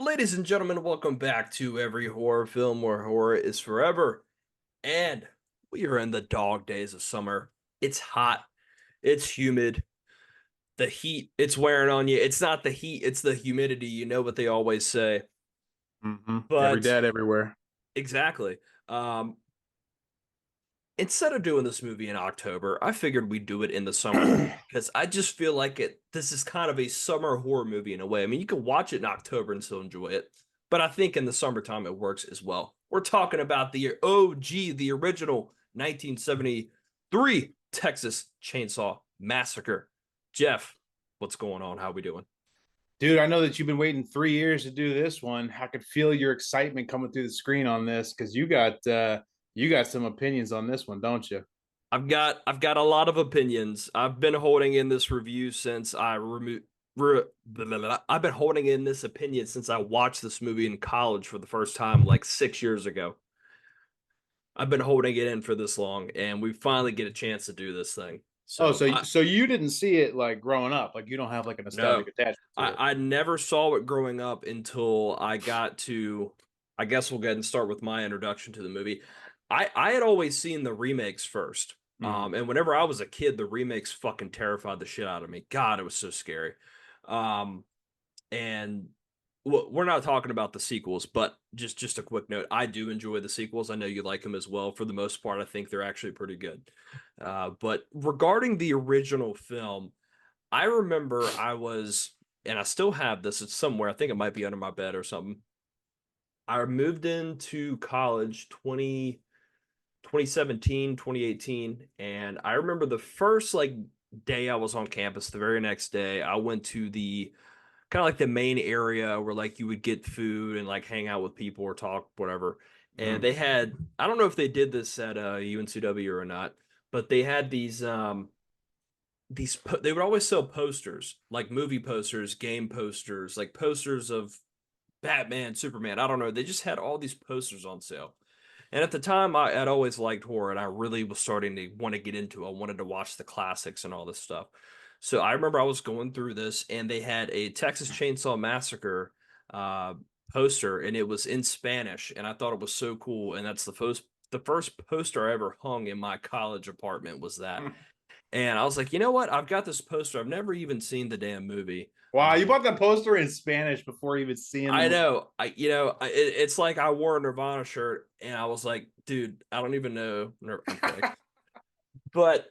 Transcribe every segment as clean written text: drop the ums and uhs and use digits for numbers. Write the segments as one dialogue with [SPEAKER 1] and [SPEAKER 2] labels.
[SPEAKER 1] Ladies and gentlemen, welcome back to Every Horror Film Where Horror is Forever. And we are in the dog days of summer. It's hot, it's humid, the heat, it's wearing on you. It's not the heat, it's the humidity. You know what they always say.
[SPEAKER 2] Every
[SPEAKER 1] But
[SPEAKER 2] dad everywhere.
[SPEAKER 1] exactly. Um, Instead of doing this movie in October, I figured we'd do it in the summer because I just feel like this is kind of a summer horror movie in a way. I mean, you can watch it in October and still enjoy it, but I think in the summertime it works as well. We're talking about the OG, the original 1973 Texas Chainsaw Massacre. Jeff, what's going on? How we doing?
[SPEAKER 2] Dude, I know that you've been waiting 3 years to do this one. I could feel your excitement coming through the screen on this because you got some opinions on this one, don't you?
[SPEAKER 1] I've got a lot of opinions. I've been holding in this review since I removed. I've been holding in this opinion since I watched this movie in college for the first time like 6 years ago. I've been holding it in for this long, and we finally get a chance to do this thing.
[SPEAKER 2] Oh,
[SPEAKER 1] So
[SPEAKER 2] so
[SPEAKER 1] I
[SPEAKER 2] so you didn't see it like growing up, like you don't have like a nostalgic
[SPEAKER 1] no,
[SPEAKER 2] attachment to it.
[SPEAKER 1] I never saw it growing up until I got to. I guess we'll go ahead and start with my introduction to the movie. I had always seen the remakes first.
[SPEAKER 2] Mhm.
[SPEAKER 1] And whenever I was a kid, the remakes fucking terrified the shit out of me. God, it was so scary. Um, and we're not talking about the sequels, but just a quick note. I do enjoy the sequels. I know you like them as well. For the most part, I think they're actually pretty good. But regarding the original film, I remember and I still have this. It's somewhere. I think it might be under my bed or something. I moved into college 2017, 2018, and I remember the first like day I was on campus, the very next day, I went to the kind of like the main area where like you would get food and like hang out with people or talk, whatever. And
[SPEAKER 2] Mhm.
[SPEAKER 1] they had, I don't know if they did this at UNCW or not, but they had they would always sell posters, like movie posters, game posters, like posters of Batman, Superman. I don't know. They just had all these posters on sale. And at the time, I'd always liked horror, and I really was starting to want to get into it. I wanted to watch the classics and all this stuff. So I remember I was going through this, and they had a Texas Chainsaw Massacre uh, poster, and it was in Spanish, and I thought it was so cool. And that's the first poster I ever hung in my college apartment was that. And I was like, you know what? I've got this poster. I've never even seen the damn movie.
[SPEAKER 2] Wow, you bought that poster in Spanish before even seeing the
[SPEAKER 1] I
[SPEAKER 2] movie.
[SPEAKER 1] know. It's like I wore a Nirvana shirt and I was like, dude, I don't even know. I'm kidding. But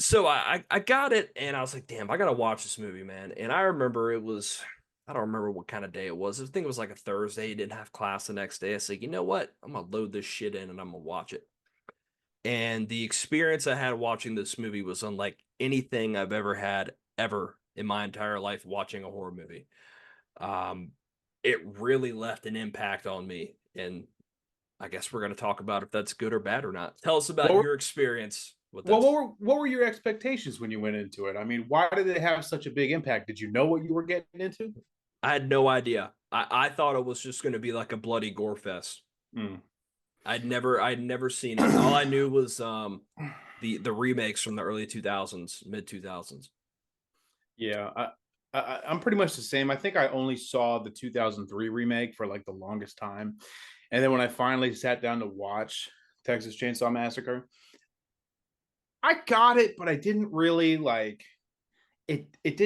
[SPEAKER 1] so I got it and I was like, damn, I gotta watch this movie, man. And I remember I don't remember what kind of day it was. I think it was like a Thursday. Didn't have class the next day. I said, you know what? I'm gonna load this shit in and I'm gonna watch it. And the experience I had watching this movie was unlike anything I've ever had ever in my entire life watching a horror movie. Um, it really left an impact on me. And I guess we're going to talk about if that's good or bad or not. Tell us about
[SPEAKER 2] What were
[SPEAKER 1] your experience with
[SPEAKER 2] well, what
[SPEAKER 1] this.
[SPEAKER 2] were what were your expectations when you went into it? I mean, why did it have such a big impact? Did you know what you were getting into?
[SPEAKER 1] I had no idea. I thought it was just going to be like a bloody gore fest.
[SPEAKER 2] Mm.
[SPEAKER 1] I'd never seen it. All I knew was the remakes from the early 2000s, mid 2000s.
[SPEAKER 2] Yeah, I'm pretty much the same. I think I only saw the 2003 remake for like the longest time. And then when I finally sat down to watch Texas Chainsaw Massacre, I got it, but I didn't really like it. It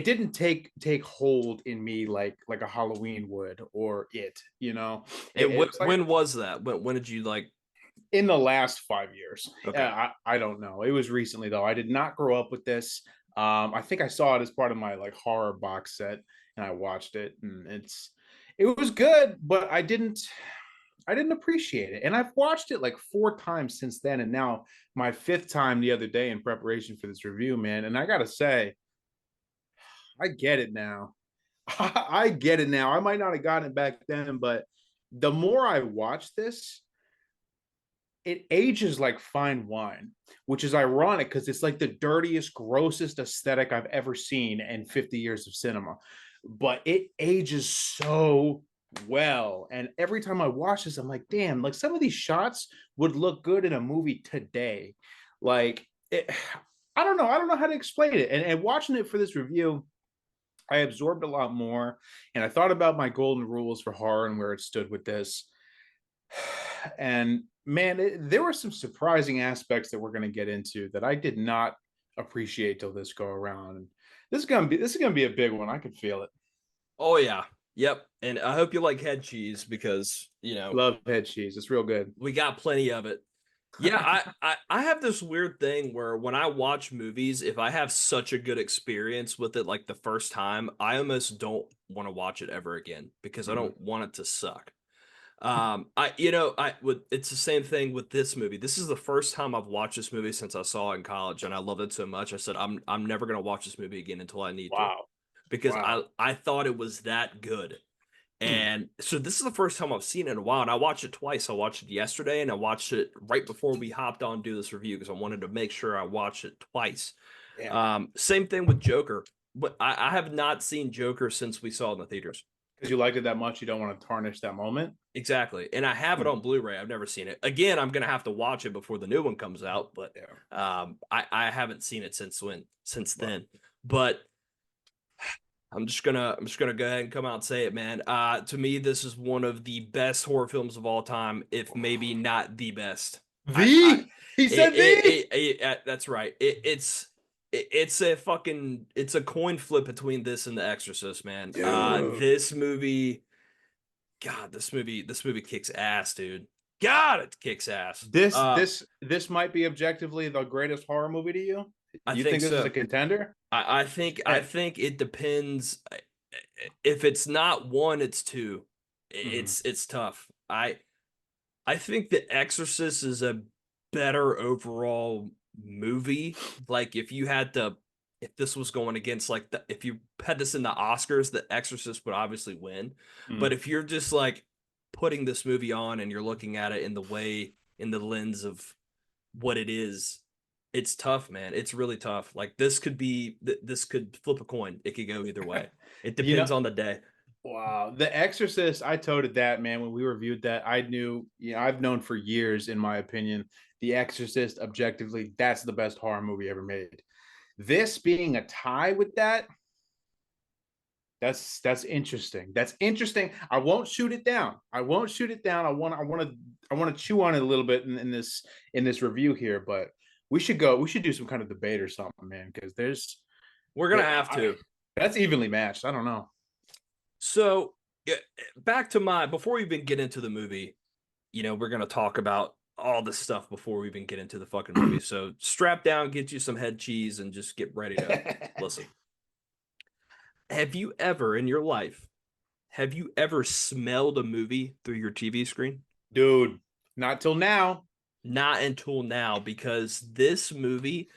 [SPEAKER 2] didn't take hold in me like a Halloween would or it.
[SPEAKER 1] And
[SPEAKER 2] It was like
[SPEAKER 1] when was that? When did you like?
[SPEAKER 2] in the last 5 years.
[SPEAKER 1] Okay.
[SPEAKER 2] I don't know. It was recently though. I did not grow up with this. I think I saw it as part of my like horror box set, and I watched it, and it was good, but I didn't appreciate it. And I've watched it like 4 times since then, and now my fifth time the other day in preparation for this review, man. And I gotta say, I get it now. I get it now. I might not have gotten it back then, but the more I watch this, it ages like fine wine, which is ironic because it's like the dirtiest, grossest aesthetic I've ever seen in 50 years of cinema. But it ages so well. And every time I watch this, I'm like, damn, like some of these shots would look good in a movie today. Like, I don't know. I don't know how to explain it. And watching it for this review, I absorbed a lot more, and I thought about my golden rules for horror and where it stood with this. And man, there were some surprising aspects that we're going to get into that I did not appreciate till this go around. And this is gonna be a big one. I could feel it.
[SPEAKER 1] Oh yeah. Yep. And I hope you like head cheese because,
[SPEAKER 2] Love head cheese. It's real good.
[SPEAKER 1] we got plenty of it. Yeah, I have this weird thing where when I watch movies, if I have such a good experience with it like the first time, I almost don't want to watch it ever again because I
[SPEAKER 2] Mhm.
[SPEAKER 1] don't want it to suck. I would it's the same thing with this movie. This is the first time I've watched this movie since I saw it in college and I loved it so much. I said I'm never going to watch this movie again until I need to
[SPEAKER 2] Wow.
[SPEAKER 1] because
[SPEAKER 2] Wow.
[SPEAKER 1] I thought it was that good.
[SPEAKER 2] Hmm.
[SPEAKER 1] And so this is the first time I've seen it in a while, and I watched it twice. I watched it yesterday, and I watched it right before we hopped on to do this review because I wanted to make sure I watched it twice.
[SPEAKER 2] Yeah.
[SPEAKER 1] Same thing with Joker, but I have not seen Joker since we saw it in the theaters.
[SPEAKER 2] Because you liked it that much, you don't want to tarnish that moment.
[SPEAKER 1] Exactly, and I have it
[SPEAKER 2] Hmm.
[SPEAKER 1] on Blu-ray. I've never seen it. Again, I'm gonna have to watch it before the new one comes out, but
[SPEAKER 2] Yeah.
[SPEAKER 1] I haven't seen it since
[SPEAKER 2] Well,
[SPEAKER 1] then. But I'm just gonna go ahead and come out and say it, man. To me, this is one of the best horror films of all time, if maybe not the best. I
[SPEAKER 2] the he
[SPEAKER 1] it,
[SPEAKER 2] said the.
[SPEAKER 1] that's right. It's a fucking it's a coin flip between this and The Exorcist, man.
[SPEAKER 2] Dude.
[SPEAKER 1] This movie, God, this movie kicks ass, dude. God, it kicks ass.
[SPEAKER 2] This might be objectively the greatest horror movie to you.
[SPEAKER 1] I
[SPEAKER 2] You
[SPEAKER 1] think
[SPEAKER 2] think this is a
[SPEAKER 1] so.
[SPEAKER 2] contender?
[SPEAKER 1] I
[SPEAKER 2] And
[SPEAKER 1] think it depends. If it's not one, it's two.
[SPEAKER 2] mhm,
[SPEAKER 1] It's tough. I think The Exorcist is a better overall movie. Like if this was going against if you had this in the Oscars, The Exorcist would obviously win. But
[SPEAKER 2] mhm.
[SPEAKER 1] if you're just like putting this movie on and you're looking at it in the lens of what it is, it's tough, man. It's really tough. Like this could flip a coin. It could go either way. It
[SPEAKER 2] You
[SPEAKER 1] depends
[SPEAKER 2] know,
[SPEAKER 1] on the day.
[SPEAKER 2] wow, The Exorcist. I toted that, man. When we reviewed that, I knew. I've known for years, in my opinion, The Exorcist. Objectively, that's the best horror movie ever made. This being a tie with that, that's interesting. That's interesting. I won't shoot it down. I won't shoot it down. I want to chew on it a little bit in this review here, but we should go. We should do some kind of debate or something, man, because
[SPEAKER 1] We're gonna have to.
[SPEAKER 2] that's evenly matched. I don't know.
[SPEAKER 1] So yeah, back to my before we even get into the movie, we're gonna talk about all this stuff before we even get into the fucking movie. So strap down, get you some head cheese, and just get ready to listen. Have you ever in your life have you ever smelled a movie through your TV screen?
[SPEAKER 2] Dude, not till now.
[SPEAKER 1] Not until now, because this movie,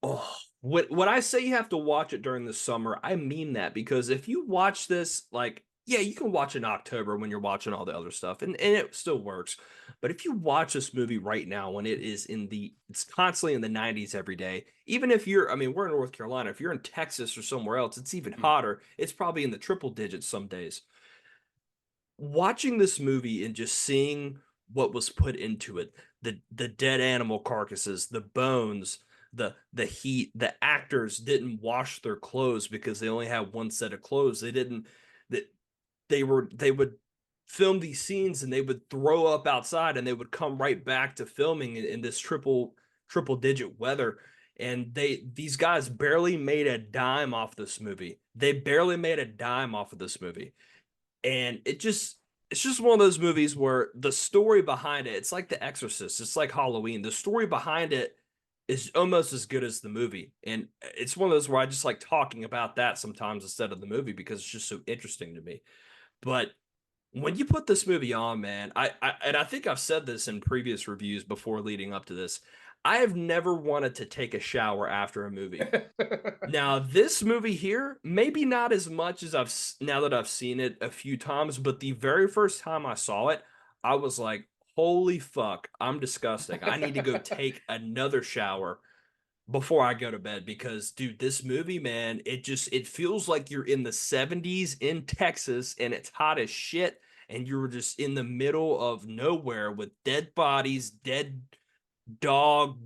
[SPEAKER 1] oh, when I say you have to watch it during the summer, I mean that because if you watch this, like, yeah, you can watch in October when you're watching all the other stuff, and it still works. But if you watch this movie right now when it's constantly in the 90s every day, even if I mean, we're in North Carolina, if you're in Texas or somewhere else, it's even
[SPEAKER 2] Mm.
[SPEAKER 1] hotter. It's probably in the triple digits some days. Watching this movie and just seeing what was put into it, the dead animal carcasses, the bones, the heat, the actors didn't wash their clothes because they only had one set of clothes. They didn't that they would film these scenes and they would throw up outside and they would come right back to filming in this triple digit weather. And these guys barely made a dime off this movie. They barely made a dime off of this movie, and it's just one of those movies where the story behind it, it's like The Exorcist, it's like Halloween. The story behind it is almost as good as the movie. And it's one of those where I just like talking about that sometimes instead of the movie because it's just so interesting to me. But when you put this movie on, man, and I think I've said this in previous reviews before leading up to this, I have never wanted to take a shower after a movie. Now, this movie here, maybe not as much as now that I've seen it a few times, but the very first time I saw it, I was like, holy fuck, I'm disgusting. I need to go take another shower before I go to bed because, dude, this movie, man, it feels like you're in the 70s in Texas and it's hot as shit and you're just in the middle of nowhere with dead bodies, dead dog,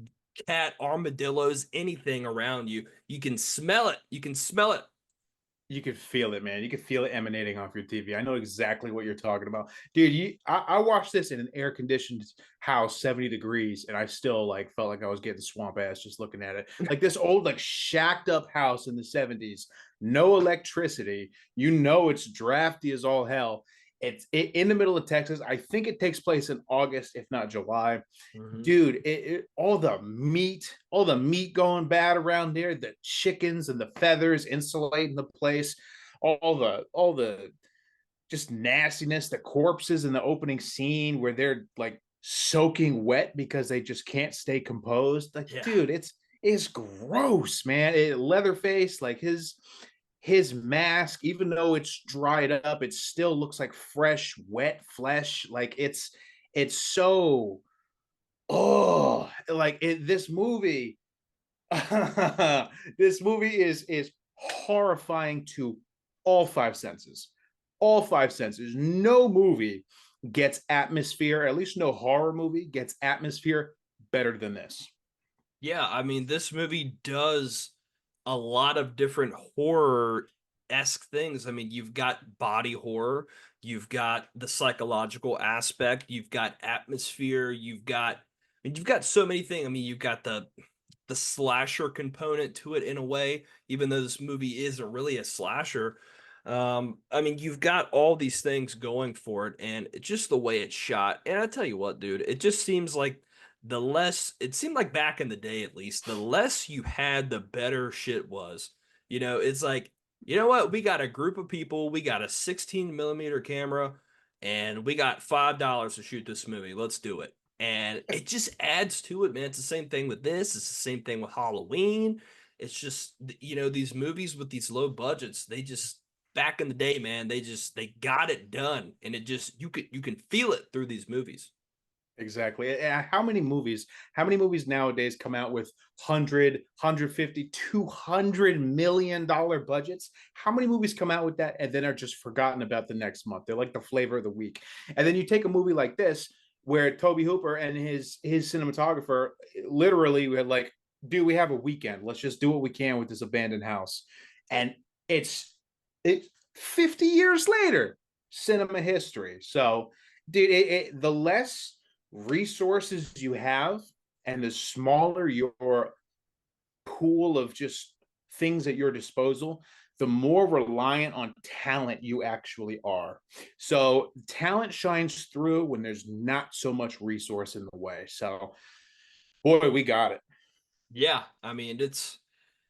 [SPEAKER 1] cat, armadillos, anything around you. You can smell it. You can smell it.
[SPEAKER 2] You could feel it, man. You could feel it emanating off your TV. I know exactly what you're talking about, dude. I watched this in an air conditioned house, 70 degrees, and I still like felt like I was getting swamp ass just looking at it. Like this old, like shacked up house in the 70s, no electricity. You know it's drafty as all hell. It's in the middle of Texas. I think it takes place in August, if not July.
[SPEAKER 1] Mm-hmm.
[SPEAKER 2] Dude, all the meat going bad around there, the chickens and the feathers insulating the place, all the just nastiness, the corpses in the opening scene where they're like soaking wet because they just can't stay composed. Like,
[SPEAKER 1] Yeah.
[SPEAKER 2] dude, it's gross, man. Leatherface, like his mask, even though it's dried up, it still looks like fresh, wet flesh. Like it's so this movie this movie is horrifying to all five senses. All five senses. No movie gets atmosphere, at least no horror movie gets atmosphere better than this.
[SPEAKER 1] Yeah, I mean, this movie does a lot of different horror-esque things. I mean, you've got body horror, you've got the psychological aspect, you've got atmosphere, you've got so many things. I mean, you've got the slasher component to it in a way, even though this movie isn't really a slasher. I mean, you've got all these things going for it, and just the way it's shot. And I tell you what, dude, it just seems like it seemed like back in the day at least, the less you had, the better shit was. It's like, you know what? We got a group of people, we got a 16 millimeter camera, and we got $5 to shoot this movie. Let's do it. And it just adds to it, man. It's the same thing with this. It's the same thing with Halloween. It's just, these movies with these low budgets, they just, back in the day, man, they got it done. And it just, you can feel it through these movies.
[SPEAKER 2] Exactly. How many movies nowadays come out with 100, 150, $200 million budgets? How many movies come out with that and then are just forgotten about the next month? They're like the flavor of the week. And then you take a movie like this where Toby Hooper and his cinematographer literally were like, dude, we have a weekend. Let's just do what we can with this abandoned house. And it 50 years later, cinema history. So, dude, the less resources you have and the smaller your pool of just things at your disposal, the more reliant on talent you actually are. So talent shines through when there's not so much resource in the way. So boy, we got it.
[SPEAKER 1] Yeah, I mean, it's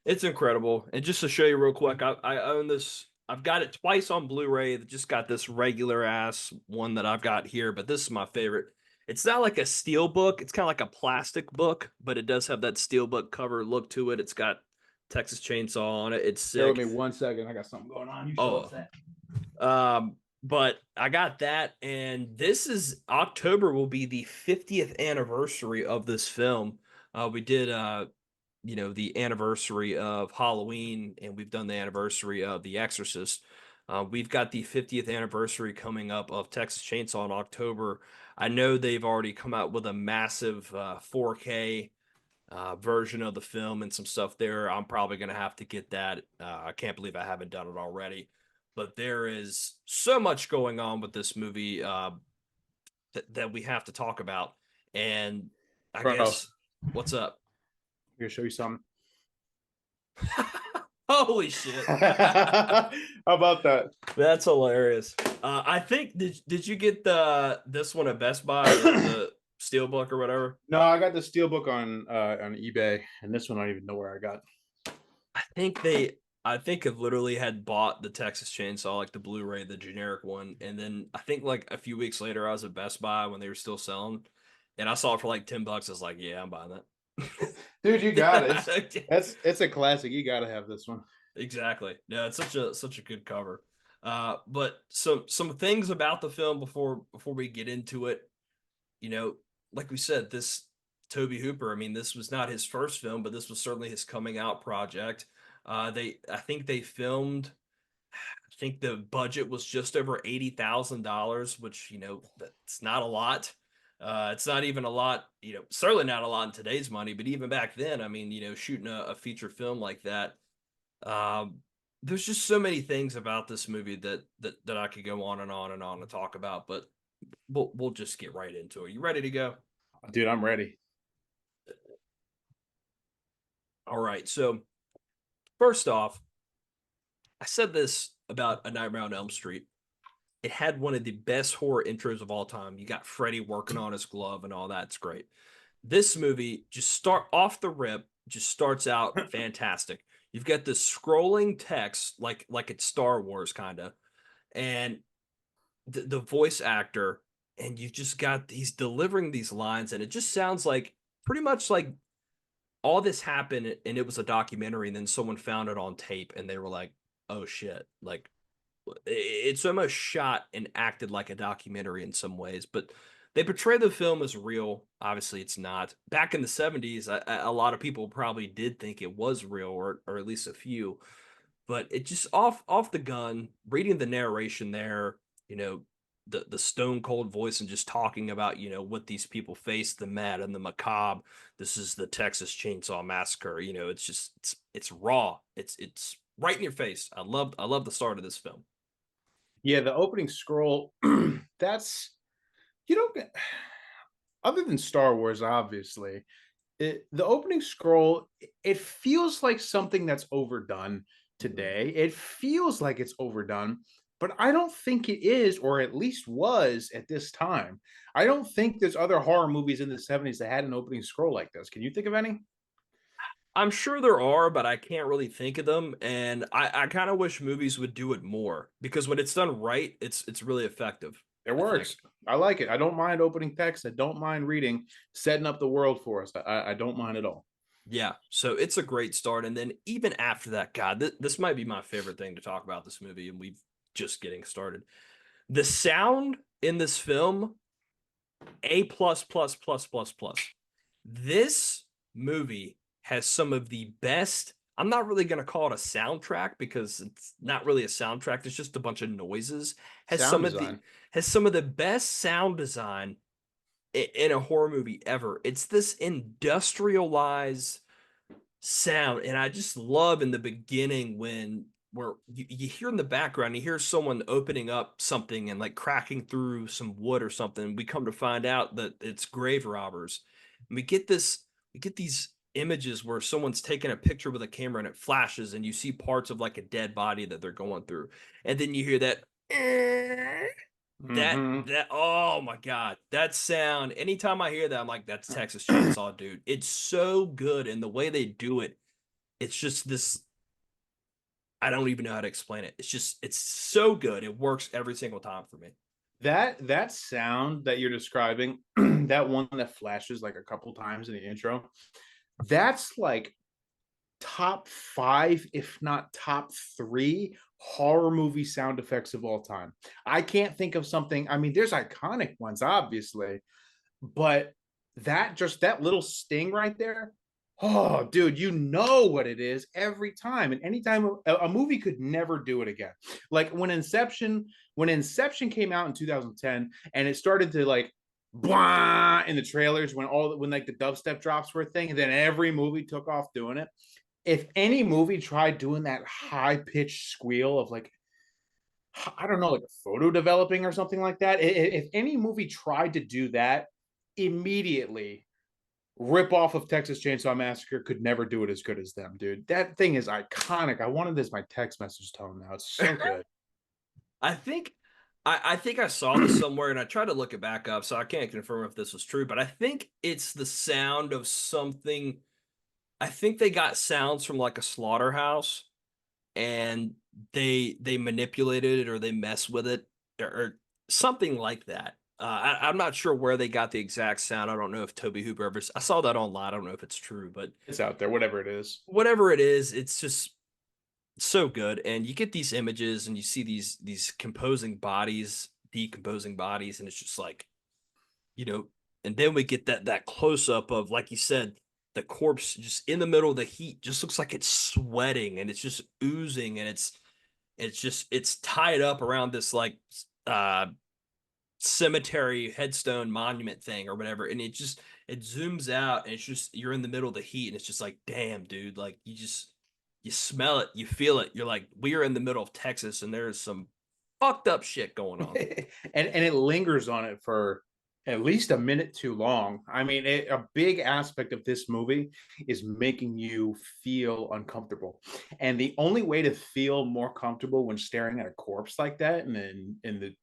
[SPEAKER 1] incredible. And just to show you real quick, I own this. I've got it twice on Blu-ray. Just got this regular ass one that I've got here, but this is my favorite. It's not like a steel book. It's kind of like a plastic book, but it does have that steel book cover look to it. It's got Texas Chainsaw on it. It's
[SPEAKER 2] Bear with
[SPEAKER 1] sick.
[SPEAKER 2] me 1 second. I got something going on. You show us
[SPEAKER 1] Oh,
[SPEAKER 2] that.
[SPEAKER 1] but I got that, and this is October will be the 50th anniversary of this film. We did the anniversary of Halloween, and we've done the anniversary of The Exorcist. We've got the 50th anniversary coming up of Texas Chainsaw in October. I know they've already come out with a massive 4K version of the film and some stuff there. I'm probably going to have to get that. I can't believe I haven't done it already. But there is so much going on with this movie that we have to talk about. And I
[SPEAKER 2] Bro,
[SPEAKER 1] guess, what's up?
[SPEAKER 2] I'm gonna show you something.
[SPEAKER 1] Holy shit.
[SPEAKER 2] How about that?
[SPEAKER 1] That's hilarious. I think did you get this one at Best Buy, the Steelbook or whatever?
[SPEAKER 2] No, I got the steelbook on eBay, and this one I don't even know where I got.
[SPEAKER 1] I think I think I literally had bought the Texas Chainsaw, like the Blu-ray, the generic one, and then I think like a few weeks later I was at Best Buy when they were still selling, and I saw it for like $10. I was like, yeah, I'm buying
[SPEAKER 2] Dude, you got it.
[SPEAKER 1] that.
[SPEAKER 2] It's a classic. You got to have this one.
[SPEAKER 1] Exactly. No, it's such a good cover. But some things about the film before we get into it, you know, like we said, this Toby Hooper, I mean, this was not his first film, but this was certainly his coming out project. I think they filmed, I think the budget was just over $80,000, which, that's not a lot. It's not even a lot, certainly not a lot in today's money, but even back then, I mean, shooting a feature film like that, um, there's just so many things about this movie that I could go on and on and on and talk about, but we'll just get right into it. You ready to go?
[SPEAKER 2] Dude, I'm ready.
[SPEAKER 1] All right. So first off, I said this about A Nightmare on Elm Street. It had one of the best horror intros of all time. You got Freddy working on his glove and all that. It's great. This movie just start off the rip, just starts out fantastic. You've got this scrolling text like it's Star Wars kind of, and the voice actor, and you just got he's delivering these lines, and it just sounds like pretty much like all this happened and it was a documentary, and then someone found it on tape and they were like, oh shit, like it's almost shot and acted like a documentary in some ways, but they portray the film as real. Obviously, it's not. Back in the 70s, a lot of people probably did think it was real, or at least a few. But it just off the gun, reading the narration there, you know, the stone cold voice and just talking about what these people face, the mad and the macabre. This is the Texas Chainsaw Massacre. It's just it's raw. It's right in your face. I love the start of this film.
[SPEAKER 2] Yeah, the opening scroll, that's you don't other than Star Wars, obviously. The opening scroll, it feels like something that's overdone
[SPEAKER 1] Mhm.
[SPEAKER 2] today. It feels like it's overdone, but I don't think it is, or at least was at this time. I don't think there's other horror movies in the 70s that had an opening scroll like this. Can you think of any?
[SPEAKER 1] I'm sure there are, but I can't really think of them. And I kind of wish movies would do it more because when it's done right, it's really effective,
[SPEAKER 2] It
[SPEAKER 1] I think.
[SPEAKER 2] works. I like it. I don't mind opening text. I don't mind reading, setting up the world for us. I don't mind at all.
[SPEAKER 1] Yeah, so it's a great start. And then even after that, God, this might be my favorite thing to talk about this movie, and we've just getting started. The sound in this film, A plus plus plus plus plus. This movie has some of the best. I'm not really going to call it a soundtrack because it's not really a soundtrack. It's just a bunch of noises. Has
[SPEAKER 2] Sound
[SPEAKER 1] some of the
[SPEAKER 2] design.
[SPEAKER 1] has some of the best sound design in a horror movie ever. It's this industrialized sound, and I just love in the beginning when where you hear in the background, you hear someone opening up something and like cracking through some wood or something. We come to find out that it's grave robbers. And we get these images where someone's taking a picture with a camera and it flashes and you see parts of like a dead body that they're going through. And then you hear that
[SPEAKER 2] Hmm.
[SPEAKER 1] oh my god, that sound. Anytime I hear that, I'm like, that's Texas Chainsaw, dude. It's so good, and the way they do it, it's just this. I don't even know how to explain it. It's so good. It works every single time for me.
[SPEAKER 2] That sound that you're describing, that one that flashes like a couple times in the intro, that's like top five, if not top three horror movie sound effects of all time. I can't think of something. I mean, there's iconic ones, obviously, but that little sting right there, oh dude, you know what it is every time. And anytime a movie could never do it again. Like when Inception came out in 2010 and it started to like blah in the trailers when like the dubstep drops were a thing, and then every movie took off doing it. If any movie tried doing that high pitched squeal of like, I don't know, like a photo developing or something like that. If any movie tried to do that, immediately rip off of Texas Chainsaw Massacre could never do it as good as them, dude. That thing is iconic. I wanted this my text message tone now. It's so good.
[SPEAKER 1] I think I think I saw this somewhere and I tried to look it back up, so I can't confirm if this was true, but I think it's the sound of something. I think they got sounds from like a slaughterhouse and they manipulated it or they mess with it or something like that. I'm not sure where they got the exact sound. I don't know if Toby Hooper ever. I saw that online. I don't know if it's true, but
[SPEAKER 2] It's out there, whatever it is.
[SPEAKER 1] whatever it is, it's just so good. And you get these images and you see these composing bodies, decomposing bodies, and it's just like you know. And then we get that close up of like you said, the corpse just in the middle of the heat, just looks like it's sweating and it's just oozing and it's tied up around this like uh cemetery headstone monument thing or whatever, and it zooms out and it's just you're in the middle of the heat and it's just like damn dude, like you just you smell it, you feel it. You're like, we are in the middle of Texas, and there's some fucked up shit going on.
[SPEAKER 2] And it lingers on it for at least a minute too long. I mean, a big aspect of this movie is making you feel uncomfortable, and the only way to feel more comfortable when staring at a corpse like that and in the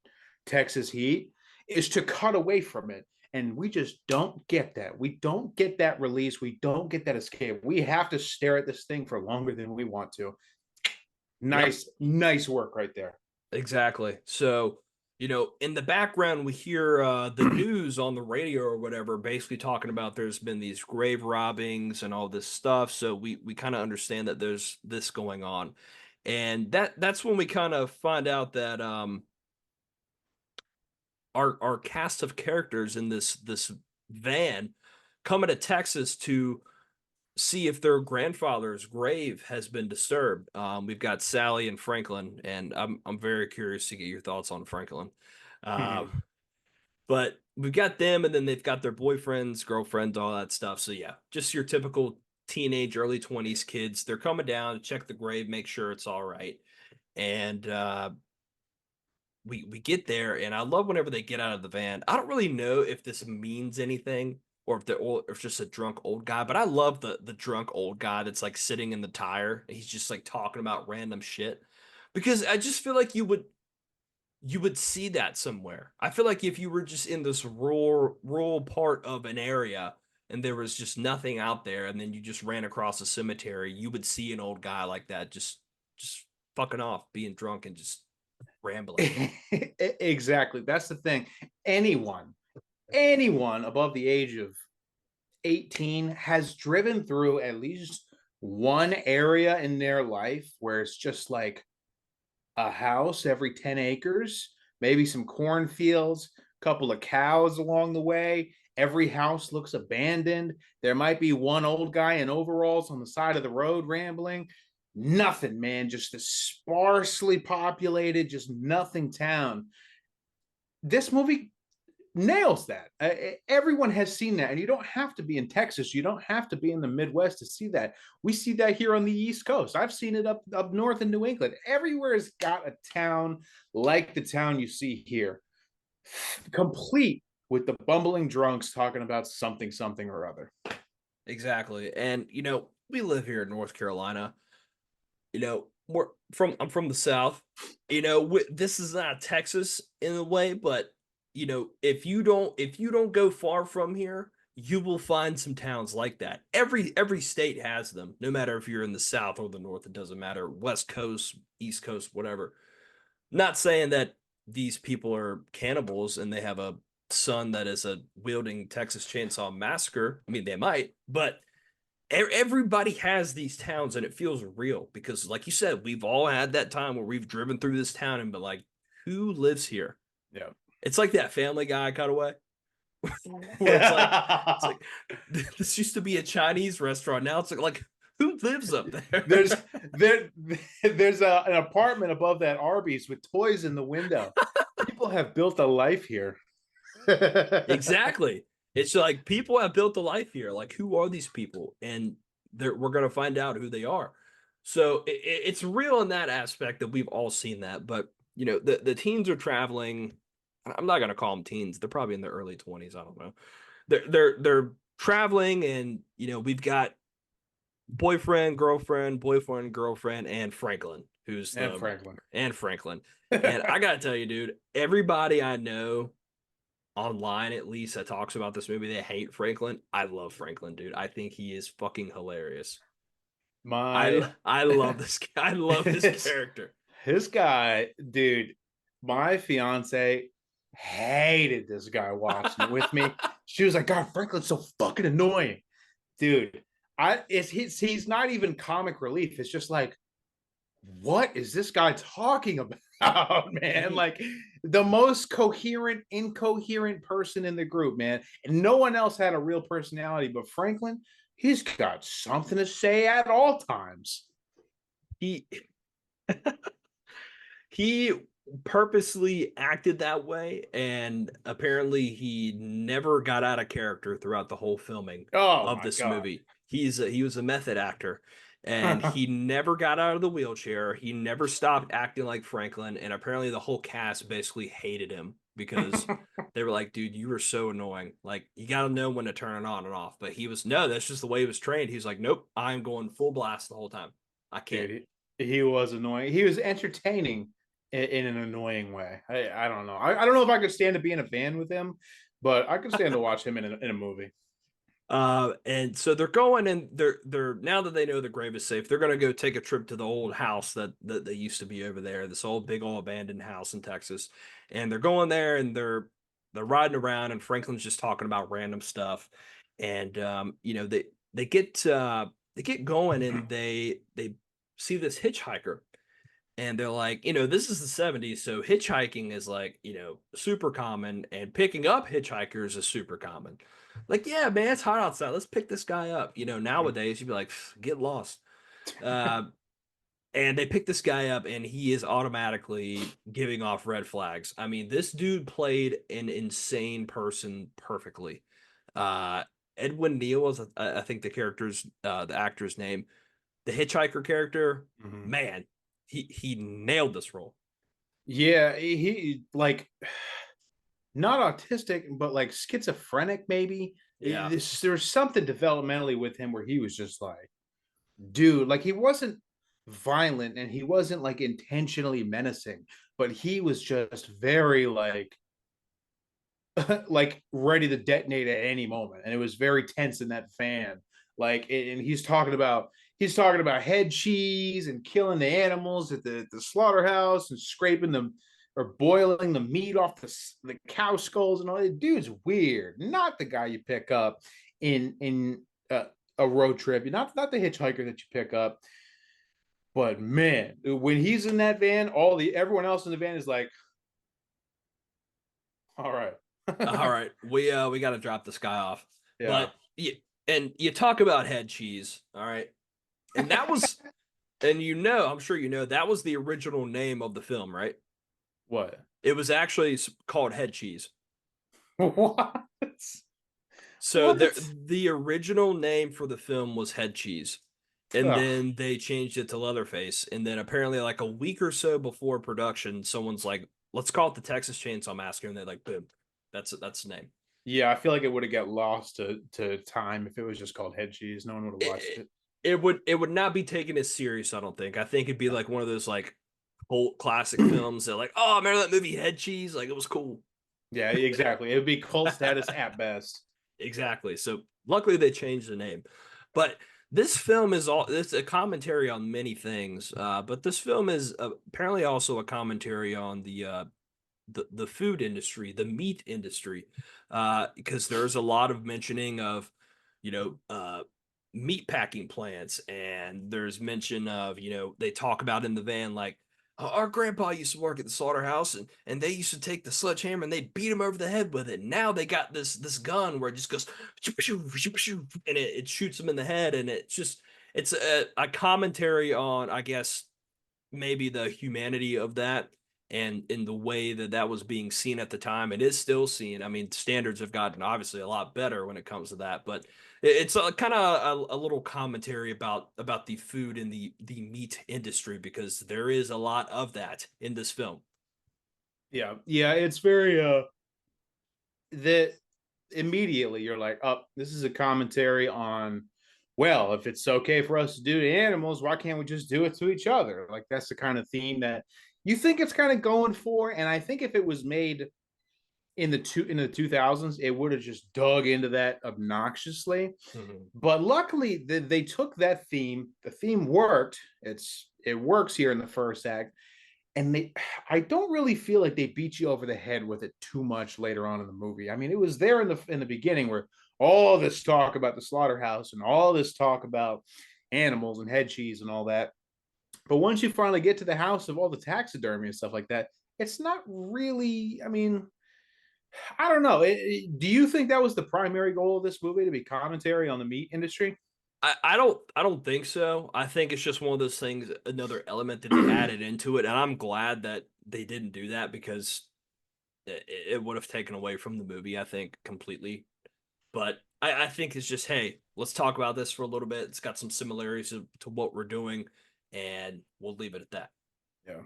[SPEAKER 2] Texas heat is to cut away from it. And we just don't get that. We don't get that release. We don't get that escape. We have to stare at this thing for longer than we want to.
[SPEAKER 1] Yep,
[SPEAKER 2] Nice work right there.
[SPEAKER 1] exactly. So, in the background, we hear the news on the radio or whatever, basically talking about there's been these grave robbings and all this stuff. So we kind of understand that there's this going on, and that's when we kind of find out that our cast of characters in this van coming to Texas to see if their grandfather's grave has been disturbed. We've got Sally and Franklin, and I'm very curious to get your thoughts on Franklin. Uh, but we've got them, and then they've got their boyfriends, girlfriends, all that stuff. So yeah, just your typical teenage, early 20s kids. They're coming down to check the grave, make sure it's all right. And we get there, and I love whenever they get out of the van. I don't really know if this means anything or if they're old, or if it's just a drunk old guy, but I love the drunk old guy that's like sitting in the tire. He's just like talking about random shit because I just feel like you would see that somewhere. I feel like if you were just in this rural part of an area and there was just nothing out there, and then you just ran across a cemetery, you would see an old guy like that just fucking off, being drunk and just rambling.
[SPEAKER 2] Exactly. That's the thing. Anyone, anyone above the age of 18 has driven through at least one area in their life where it's just like a house every 10 acres, maybe some cornfields, a couple of cows along the way. Every house looks abandoned. There might be one old guy in overalls on the side of the road rambling. Nothing, man. Just a sparsely populated, just nothing town. This movie nails that. Everyone has seen that, and you don't have to be in Texas. You don't have to be in the Midwest to see that. We see that here on the East Coast. I've seen it up north in New England. Everywhere has got a town like the town you see here, complete with the bumbling drunks talking about something or other.
[SPEAKER 1] Exactly. And we live here in North Carolina. I'm from the South. This is not Texas in a way, but if you don't go far from here, you will find some towns like that. Every state has them, no matter if you're in the South or the North, it doesn't matter. West Coast, East Coast, whatever. Not saying that these people are cannibals and they have a son that is a wielding Texas Chainsaw Massacre. I mean, they might, but everybody has these towns, and it feels real because, like you said, we've all had that time where we've driven through this town and been like, who lives here?
[SPEAKER 2] Yeah.
[SPEAKER 1] It's like that Family Guy cutaway where it's like this used to be a Chinese restaurant. Now it's like who lives up there?
[SPEAKER 2] there's there there's an apartment above that Arby's with toys in the window. People have built a life here.
[SPEAKER 1] Exactly. It's like people have built a life here. Like, who are these people? And we're going to find out who they are. So it's real in that aspect that we've all seen that. But the teens are traveling. I'm not going to call them teens. They're probably in their early 20s. I don't know. They're traveling, and we've got boyfriend, girlfriend, and Franklin, who's
[SPEAKER 2] And Franklin.
[SPEAKER 1] Franklin. And I gotta tell you, dude, everybody I know online at least that talks about this movie, they hate Franklin. I love Franklin, dude. I think he is fucking hilarious.
[SPEAKER 2] My
[SPEAKER 1] I love this guy. I love this
[SPEAKER 2] his,
[SPEAKER 1] character.
[SPEAKER 2] his guy, dude, my fiance hated this guy watching it with me. She was like, God, Franklin's so fucking annoying. Dude, he's not even comic relief. It's just like, what is this guy talking about, man? Like the most coherent, incoherent person in the group, man. And no one else had a real personality, but Franklin, he's got something to say at all times.
[SPEAKER 1] He he purposely acted that way, and apparently he never got out of character throughout the whole filming
[SPEAKER 2] Oh
[SPEAKER 1] of
[SPEAKER 2] my
[SPEAKER 1] this
[SPEAKER 2] god.
[SPEAKER 1] movie. He was a method actor, and he never got out of the wheelchair. He never stopped acting like Franklin, and apparently the whole cast basically hated him because they were like, "Dude, you were so annoying. Like, you got to know when to turn it on and off." But he was no, that's just the way he was trained. He's like, "Nope, I'm going full blast the whole time. I can't."
[SPEAKER 2] Dude, he was annoying. He was entertaining in an annoying way. I don't know. I don't know if I could stand to be in a van with him, but I could stand to watch him in a movie.
[SPEAKER 1] And so they're going and they're now that they know the grave is safe, they're gonna go take a trip to the old house that they used to be over there, this old big old abandoned house in Texas. And they're going there and they're riding around and Franklin's just talking about random stuff. And they get going and they see this hitchhiker and they're like, this is the 70s, so hitchhiking is like, super common, and picking up hitchhikers is super common. Like, yeah, man, it's hot outside. Let's pick this guy up. Nowadays you'd be like, get lost. Uh, and they pick this guy up, and he is automatically giving off red flags. I mean, this dude played an insane person perfectly. Uh, Edwin Neal was, I think, the actor's name. The hitchhiker character,
[SPEAKER 2] Mhm.
[SPEAKER 1] man, he nailed this role.
[SPEAKER 2] Yeah, he like not autistic, but like schizophrenic, maybe.
[SPEAKER 1] Yeah.
[SPEAKER 2] There's something developmentally with him where he was just like, dude, like he wasn't violent and he wasn't like intentionally menacing, but he was just very like like ready to detonate at any moment, and it was very tense in that van. Like, and he's talking about head cheese and killing the animals at the slaughterhouse and scraping them or boiling the meat off the cow skulls and all that. Dude's weird. Not the guy you pick up in a road trip. Not the hitchhiker that you pick up. But man, when he's in that van, everyone else in the van is like, all right.
[SPEAKER 1] All right, we got to drop this guy off.
[SPEAKER 2] Yeah.
[SPEAKER 1] But you talk about head cheese, all right, and that was, and I'm sure that was the original name of the film, right?
[SPEAKER 2] What?
[SPEAKER 1] It was actually called Head Cheese.
[SPEAKER 2] What?
[SPEAKER 1] So
[SPEAKER 2] What?
[SPEAKER 1] the original name for the film was Head Cheese, and
[SPEAKER 2] Ugh.
[SPEAKER 1] then they changed it to Leatherface. And then apparently, like a week or so before production, someone's like, "Let's call it the Texas Chainsaw Massacre," and they're like, "Boom, that's the name."
[SPEAKER 2] Yeah, I feel like it would have got lost to time if it was just called head cheese. No one would have watched
[SPEAKER 1] It,
[SPEAKER 2] it.
[SPEAKER 1] it would not be taken as serious. I don't think. I think it'd be like one of those like cult classic films that like, oh, remember that movie Head Cheese? Like it was cool.
[SPEAKER 2] Yeah, exactly. It would be cult status at best.
[SPEAKER 1] Exactly. So luckily they changed the name. But this film is all it's a commentary on many things. But this film is apparently also a commentary on the food industry, the meat industry, because there's a lot of mentioning of, you know, uh, meat packing plants, and there's mention of, they talk about in the van like, our grandpa used to work at the slaughterhouse, and they used to take the sledgehammer and they'd beat him over the head with it. Now they got this gun where it just goes and it shoots him in the head, and it's a commentary on, I guess, maybe the humanity of that, and in the way that that was being seen at the time. It is still seen. I mean, standards have gotten obviously a lot better when it comes to that, but it's a kind of a little commentary about the food and the meat industry, because there is a lot of that in this film.
[SPEAKER 2] Yeah, yeah. It's very that immediately you're like, oh, this is a commentary on. Well, if it's okay for us to do to animals, why can't we just do it to each other? Like that's the kind of theme that you think it's kind of going for. And I think if it was made in the 2000s, it would have just dug into that obnoxiously.
[SPEAKER 1] Mhm.
[SPEAKER 2] But luckily, they took that theme. The theme worked. It works here in the first act, and I don't really feel like they beat you over the head with it too much later on in the movie. I mean, it was there in the beginning where all this talk about the slaughterhouse and all this talk about animals and head cheese and all that. But once you finally get to the house of all the taxidermy and stuff like that, it's not really. I mean, I don't know. Do you think that was the primary goal of this movie, to be commentary on the meat industry?
[SPEAKER 1] I don't think so. I think it's just one of those things, another element that he added into it, and I'm glad that they didn't do that, because it would have taken away from the movie, I think, completely. But I think it's just, hey, let's talk about this for a little bit. It's got some similarities to what we're doing, and we'll leave it at that.
[SPEAKER 2] Yeah.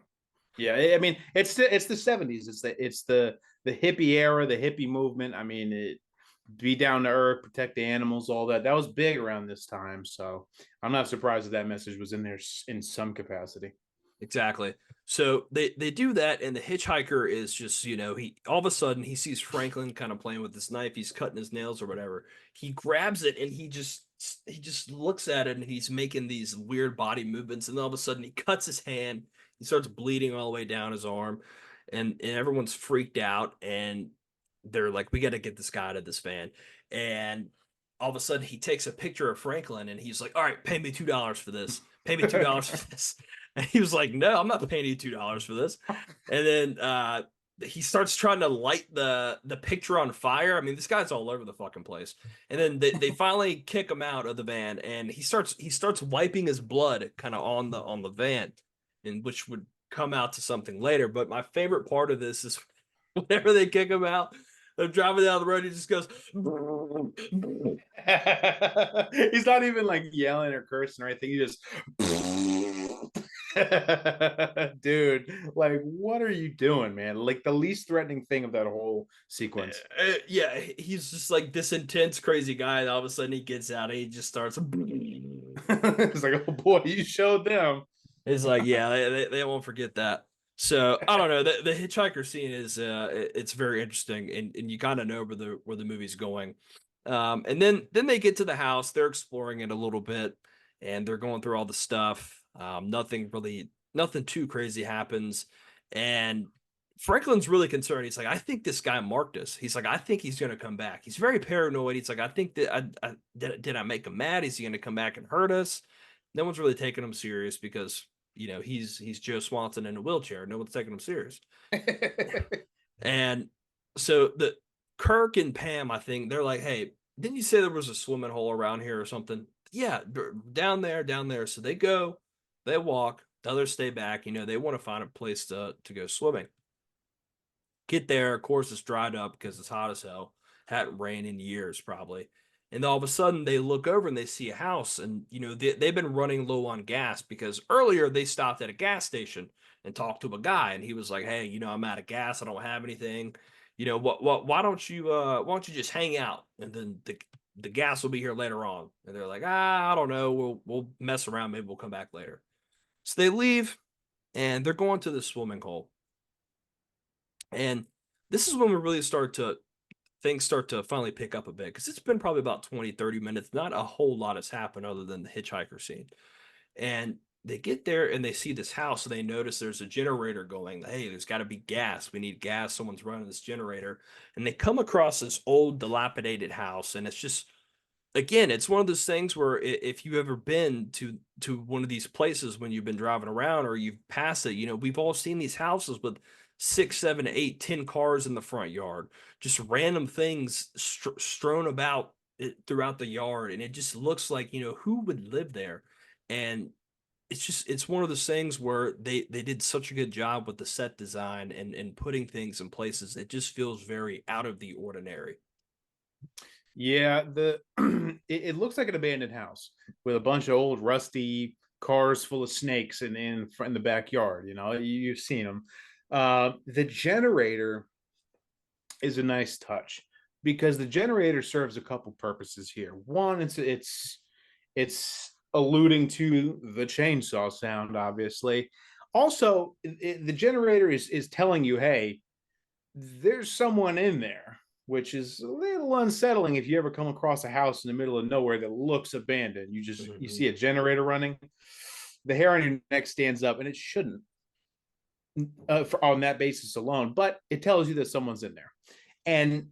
[SPEAKER 2] Yeah, I mean, it's the 70s. It's the hippie era, the hippie movement. I mean, be down to earth, protect the animals, all that. That was big around this time. So I'm not surprised that message was in there in some capacity.
[SPEAKER 1] Exactly. So they do that, and the hitchhiker is just, he all of a sudden he sees Franklin kind of playing with this knife. He's cutting his nails or whatever. He grabs it and he just looks at it, and he's making these weird body movements. And then all of a sudden he cuts his hand. He starts bleeding all the way down his arm, and everyone's freaked out, and they're like, "We got to get this guy out of this van." And all of a sudden he takes a picture of Franklin, and he's like, "All right, pay me $2 for this. Pay me $2 for this." And he was like, "No, I'm not paying you $2 for this." And then he starts trying to light the picture on fire. I mean, this guy's all over the fucking place. And then they finally kick him out of the van, and he starts wiping his blood kind of on the van, and which would come out to something later. But my favorite part of this is whenever they kick him out, they're driving down the road. He just goes,
[SPEAKER 2] He's not even like yelling or cursing or anything. He just, dude, like, what are you doing, man? Like the least threatening thing of that whole sequence.
[SPEAKER 1] yeah, he's just like this intense, crazy guy. And all of a sudden, he gets out and he just starts.
[SPEAKER 2] It's like, oh boy, you showed them.
[SPEAKER 1] It's like, yeah, they won't forget that. So I don't know. The hitchhiker scene is it's very interesting, and you kind of know where the movie's going. And then they get to the house. They're exploring it a little bit, and they're going through all the stuff. Nothing too crazy happens, and Franklin's really concerned. He's like, I think this guy marked us. He's like, I think he's going to come back. He's very paranoid. He's like, I think that did I make him mad? Is he going to come back and hurt us? No one's really taking him serious because he's Joe Swanson in a wheelchair. No one's taking him serious. And so the Kirk and Pam, I think they're like, hey, didn't you say there was a swimming hole around here or something? Yeah, down there, down there. So they go, they walk, the others stay back. They want to find a place to go swimming. Get there, of course, it's dried up because it's hot as hell. Hadn't rained in years, probably. And all of a sudden, they look over and they see a house, and they've been running low on gas because earlier they stopped at a gas station and talked to a guy, and he was like, "Hey, I'm out of gas. I don't have anything. What? Why don't you just hang out, and then the gas will be here later on." And they're like, "I don't know. We'll mess around. Maybe we'll come back later." So they leave, and they're going to the swimming hole. And this is when we really start to things start to finally pick up a bit because it's been probably about 20, 30 minutes. Not a whole lot has happened other than the hitchhiker scene. And they get there and they see this house and they notice there's a generator going. Hey, there's got to be gas. We need gas. Someone's running this generator. And they come across this old dilapidated house, and it's just, again, it's one of those things where if you've ever been to one of these places when you've been driving around or you've passed it, we've all seen these houses with 6, 7, 8, 10 cars in the front yard, just random things strewn about throughout the yard, and it just looks like who would live there, and it's one of those things where they did such a good job with the set design and putting things in places. It just feels very out of the ordinary.
[SPEAKER 2] Yeah, it looks like an abandoned house with a bunch of old rusty cars full of snakes in the backyard. You've seen them. The generator is a nice touch because the generator serves a couple purposes here. One, it's alluding to the chainsaw sound, obviously. Also, the generator is telling you, hey, there's someone in there, which is a little unsettling if you ever come across a house in the middle of nowhere that looks abandoned. You
[SPEAKER 1] Mhm.
[SPEAKER 2] see a generator running, the hair on your neck stands up, and it shouldn't on that basis alone, but it tells you that someone's in there. And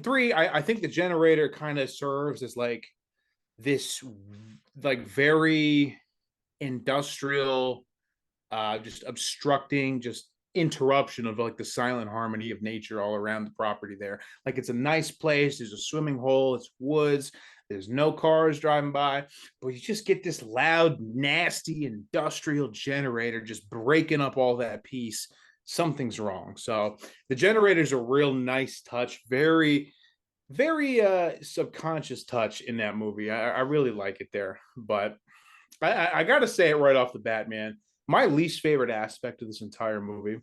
[SPEAKER 2] three, I think the generator kind of serves as like this like very industrial just obstructing, just interruption of like the silent harmony of nature all around the property there. Like it's a nice place. There's a swimming hole. It's woods. There's no cars driving by, but you just get this loud, nasty industrial generator just breaking up all that peace. Something's wrong. So the generator's a real nice touch. Very very subconscious touch in that movie. I really like it there. But I gotta say it right off the bat, man. My least favorite aspect of this entire movie,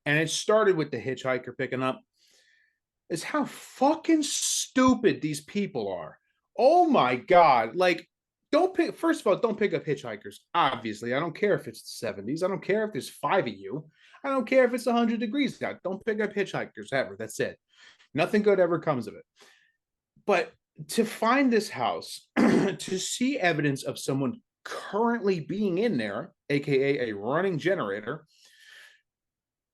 [SPEAKER 2] and it started with the hitchhiker picking up, is how fucking stupid these people are. Oh my god! Like, don't pick. First of all, don't pick up hitchhikers. Obviously, I don't care if it's the 70s. I don't care if there's 5 of you. I don't care if it's 100 degrees out. Don't pick up hitchhikers ever. That's it. Nothing good ever comes of it. But to find this house, to see evidence of someone currently being in there, aka a running generator,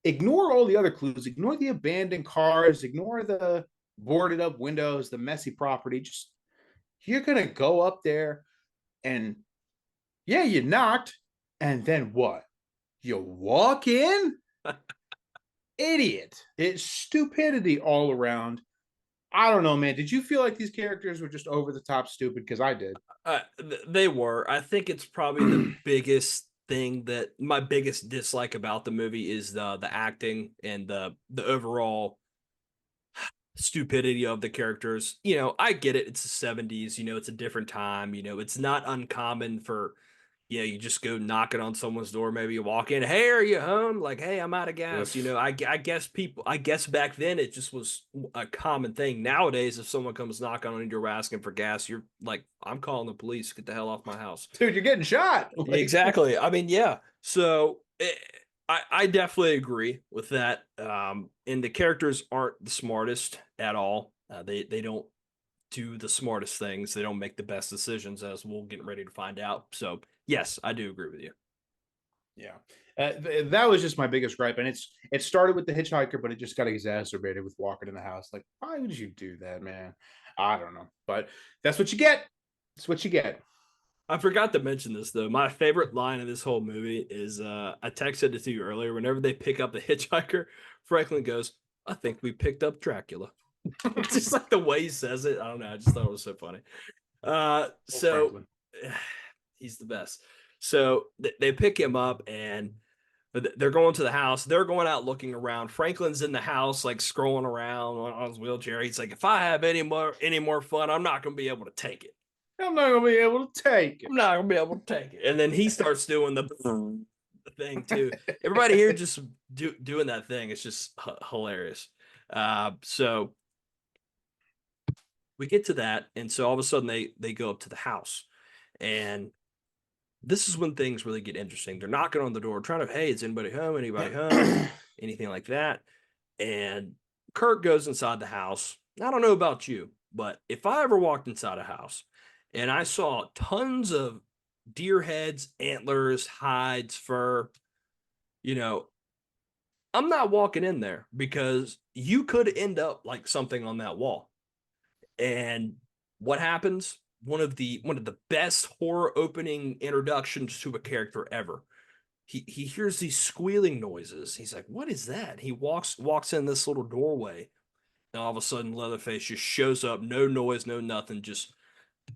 [SPEAKER 2] ignore all the other clues, ignore the abandoned cars, ignore the boarded up windows, the messy property. Just you're gonna go up there and yeah, you knocked, and then what? You walk in? Idiot. It's stupidity all around. I don't know, man. Did you feel like these characters were just over the top stupid? Because I did.
[SPEAKER 1] They were. I think it's probably the biggest thing that my biggest dislike about the movie is the acting and the overall stupidity of the characters. I get it. It's the 70s, it's a different time, it's not uncommon for you just go knocking on someone's door, maybe you walk in, hey, are you home? Like, hey, I'm out of gas. I guess back then it just was a common thing. Nowadays, if someone comes knocking on your door asking for gas, you're like, I'm calling the police, get the hell off my house.
[SPEAKER 2] Dude, you're getting shot. Like,
[SPEAKER 1] Exactly. I mean, yeah. So I definitely agree with that. And the characters aren't the smartest at all. They don't do the smartest things. They don't make the best decisions, as we'll get ready to find out. So yes, I do agree with you.
[SPEAKER 2] yeah. That was just my biggest gripe, and it started with the hitchhiker, but it just got exacerbated with walking in the house. Like, why would you do that, man? I don't know, but that's what you get. That's what you get.
[SPEAKER 1] I forgot to mention this though. My favorite line of this whole movie is I texted it to you earlier. Whenever they pick up the hitchhiker, Franklin goes, "I think we picked up Dracula." Just like the way he says it. I don't know. I just thought it was so funny. So
[SPEAKER 2] Franklin.
[SPEAKER 1] he's the best. So they pick him up and they're going to the house. They're going out looking around. Franklin's in the house, like scrolling around on his wheelchair. He's like, if I have any more fun, I'm not gonna be able to take it.
[SPEAKER 2] I'm not gonna be able to take
[SPEAKER 1] I'm not gonna be able to take it. And then he starts doing the thing too. Everybody here just doing that thing. It's just hilarious. So we get to that, and so all of a sudden they go up to the house, and this is when things really get interesting. They're knocking on the door, trying to, hey, is anybody home? Anybody home?
[SPEAKER 2] it.
[SPEAKER 1] Anything like that? And Kurt goes inside the house. I don't know about you, but if I ever walked inside a house and I saw tons of deer heads, antlers, hides, fur, you know, I'm not walking in there because you could end up like something on that wall. And what happens? One of the best horror opening introductions to a character ever. He hears these squealing noises. He's like, "What is that?" He walks in this little doorway, and all of a sudden, Leatherface just shows up. No noise, no nothing. Just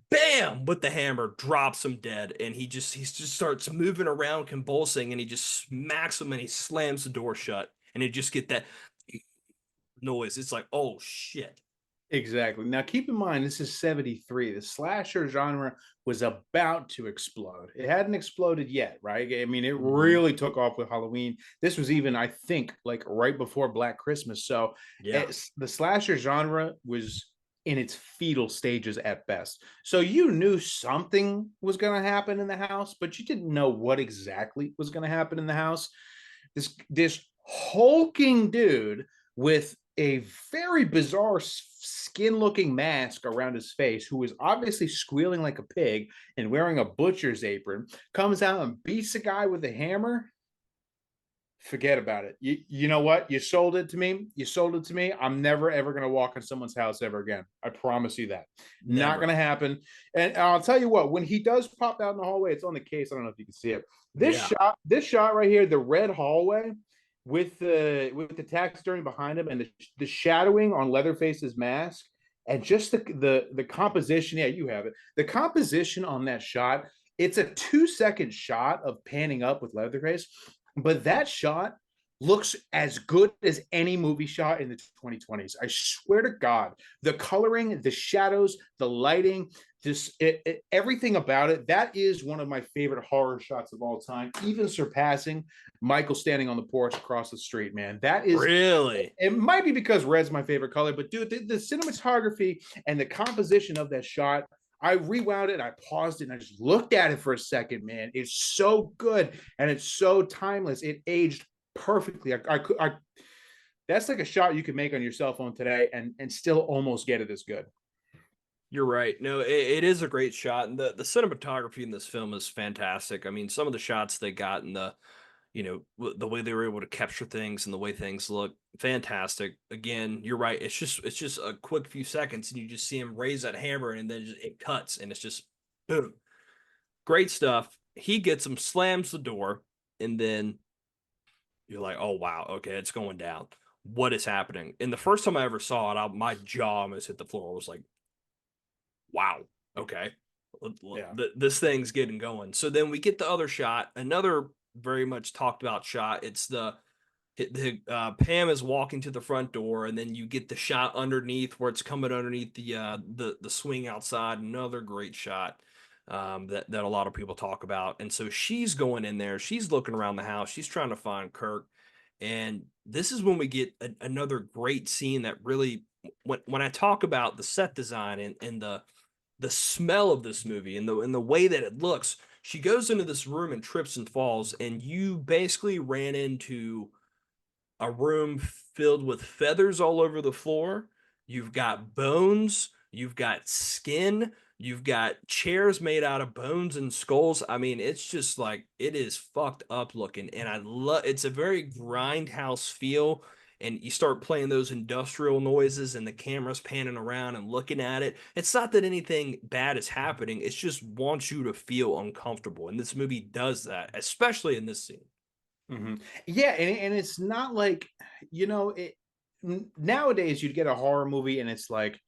[SPEAKER 1] bam with the hammer, drops him dead, and he just starts moving around, convulsing, and he just smacks him and he slams the door shut, and you just get that noise. It's like, oh shit.
[SPEAKER 2] Exactly. Now, keep in mind, this is 73. The slasher genre was about to explode. It hadn't exploded yet, right? I mean, it
[SPEAKER 1] Mhm.
[SPEAKER 2] really took off with Halloween. This was even, I think, like right before Black Christmas. So
[SPEAKER 1] Yeah.
[SPEAKER 2] the slasher genre was in its fetal stages at best. So you knew something was going to happen in the house, but you didn't know what exactly was going to happen in the house. This hulking dude with a very bizarre skin looking mask around his face, who is obviously squealing like a pig and wearing a butcher's apron, comes out and beats a guy with a hammer. Forget about it. You know what? You sold it to me. You sold it to me. I'm never ever going to walk in someone's house ever again. I promise you that. Not going
[SPEAKER 1] Never.
[SPEAKER 2] to happen. And I'll tell you what, when he does pop out in the hallway, it's on the case. I don't know if you can see it.
[SPEAKER 1] Yeah.
[SPEAKER 2] This shot right here, the red hallway with the taxidermy behind him and the shadowing on Leatherface's mask and just the composition. Yeah, you have it. The composition on that shot. It's a 2-second shot of panning up with Leatherface, but that shot looks as good as any movie shot in the 2020s. I swear to God, the coloring, the shadows, the lighting, everything about it. That is one of my favorite horror shots of all time, even surpassing Michael standing on the porch across the street. Man, that is.
[SPEAKER 1] Really?
[SPEAKER 2] It might be because red's my favorite color, but dude, the cinematography and the composition of that shot. I rewound it, I paused it, and I just looked at it for a second, man. It's so good and it's so timeless. It aged perfectly. That's like a shot you could make on your cell phone today and still almost get it as good.
[SPEAKER 1] You're right. No, it is a great shot, and the cinematography in this film is fantastic. I mean, some of the shots they got and the way they were able to capture things and the way things look, fantastic. Again, you're right. It's just a quick few seconds, and you just see him raise that hammer, and then it cuts, and it's just boom, great stuff. He gets him, slams the door, and then you're like, oh wow, okay, it's going down. What is happening? And the first time I ever saw it, my jaw almost hit the floor. I was like, wow, okay,
[SPEAKER 2] Yeah.
[SPEAKER 1] this thing's getting going. So then we get the other shot, another very much talked about shot. It's Pam is walking to the front door, and then you get the shot underneath where it's coming underneath the swing outside. Another great shot that a lot of people talk about. And so she's going in there. She's looking around the house. She's trying to find Kirk. And this is when we get another great scene that really, when I talk about the set design and the smell of this movie and the way that it looks, she goes into this room and trips and falls, and you basically ran into a room filled with feathers all over the floor. You've got bones, you've got skin, you've got chairs made out of bones and skulls. I mean, it's just like it is fucked up looking, and I love. It's a very grindhouse feel. And you start playing those industrial noises, and the camera's panning around and looking at it. It's not that anything bad is happening; it's just wants you to feel uncomfortable, and this movie does that, especially in this scene.
[SPEAKER 2] Mm-hmm. Yeah, and it's not like it nowadays you'd get a horror movie and it's like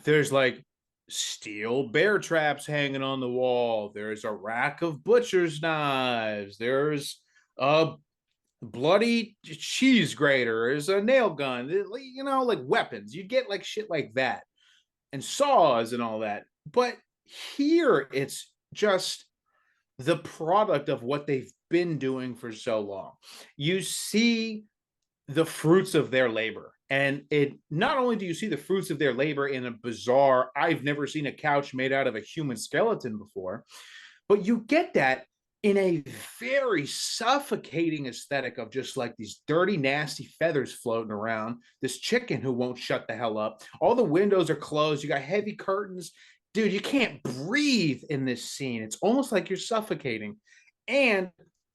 [SPEAKER 2] there's like steel bear traps hanging on the wall. There's a rack of butcher's knives. There's a bloody cheese grater. There's a nail gun. Like weapons. You get like shit like that and saws and all that. But here it's just the product of what they've been doing for so long. You see the fruits of their labor. And it not only do you see the fruits of their labor in a bizarre, I've never seen a couch made out of a human skeleton before, but you get that in a very suffocating aesthetic of just like these dirty, nasty feathers floating around, this chicken who won't shut the hell up. All the windows are closed. You got heavy curtains. Dude, you can't breathe in this scene. It's almost like you're suffocating. And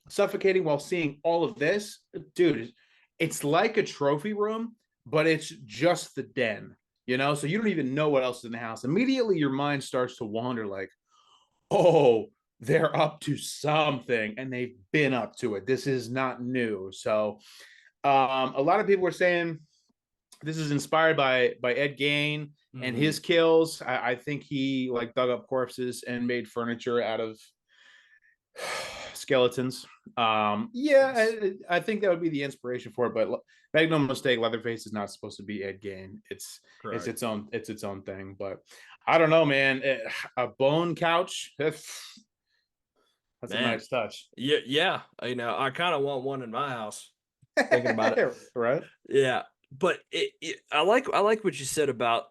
[SPEAKER 2] suffocating while seeing all of this, dude, it's like a trophy room, but it's just the den, So you don't even know what else is in the house. Immediately, your mind starts to wander like, oh, they're up to something and they've been up to it. This is not new. So, a lot of people were saying this is inspired by Ed Gein and
[SPEAKER 1] Mm-hmm.
[SPEAKER 2] his kills. I think he like dug up corpses and made furniture out of skeletons. Yeah,
[SPEAKER 1] Yes,
[SPEAKER 2] I think that would be the inspiration for it. But make no mistake, Leatherface is not supposed to be Ed Gein. It's
[SPEAKER 1] correct.
[SPEAKER 2] its own thing. But I don't know, man. A bone couch. That's a
[SPEAKER 1] Man,
[SPEAKER 2] nice touch.
[SPEAKER 1] yeah, yeah. I kind of want one in my house. Thinking about it,
[SPEAKER 2] Right?
[SPEAKER 1] yeah. But I like what you said about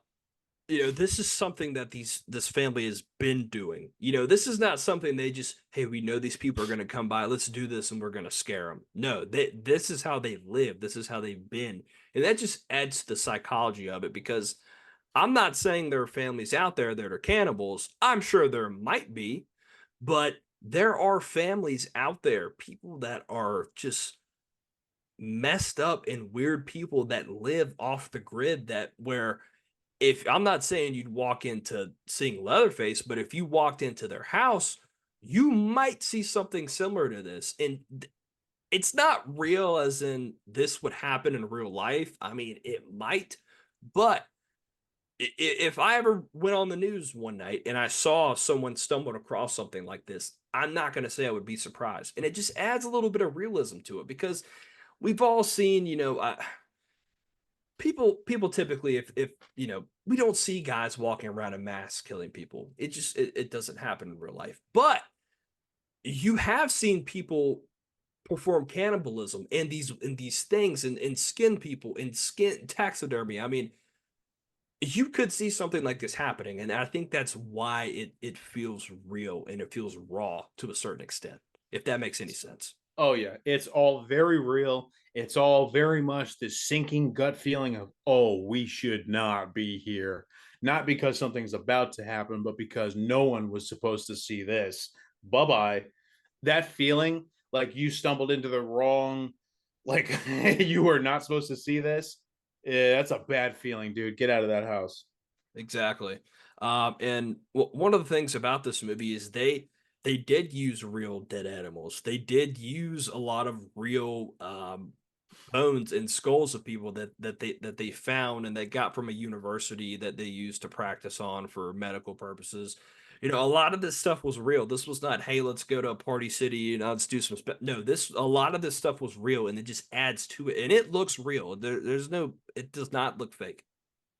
[SPEAKER 1] this is something that this family has been doing. This is not something they just, hey, we know these people are going to come by, let's do this and we're going to scare them. No, this is how they live. This is how they've been, and that just adds to the psychology of it because I'm not saying there are families out there that are cannibals. I'm sure there might be, but there are families out there, people that are just messed up and weird people that live off the grid that where if I'm not saying you'd walk into seeing Leatherface, but if you walked into their house, you might see something similar to this. And it's not real as in this would happen in real life. I mean, it might, but if I ever went on the news one night and I saw someone stumbled across something like this, I'm not going to say I would be surprised. And it just adds a little bit of realism to it because we've all seen, people typically, if we don't see guys walking around in masks killing people. It doesn't happen in real life. But you have seen people perform cannibalism and these things and skin people and skin taxidermy. I mean, you could see something like this happening, and I think that's why it feels real and it feels raw to a certain extent, if that makes any sense.
[SPEAKER 2] Oh yeah, it's all very real. It's all very much this sinking gut feeling of, oh, we should not be here. Not because something's about to happen, but because no one was supposed to see this. Bye bye. That feeling like you stumbled into the wrong, like you were not supposed to see this. Yeah, that's a bad feeling, dude. Get out of that house.
[SPEAKER 1] Exactly. And one of the things about this movie is they did use real dead animals. They did use a lot of real bones and skulls of people that they found and they got from a university that they used to practice on for medical purposes. A lot of this stuff was real. This was not, hey, let's go to a party city and let's do some no, this a lot of this stuff was real and it just adds to it. And it looks real. There's no, it does not look fake.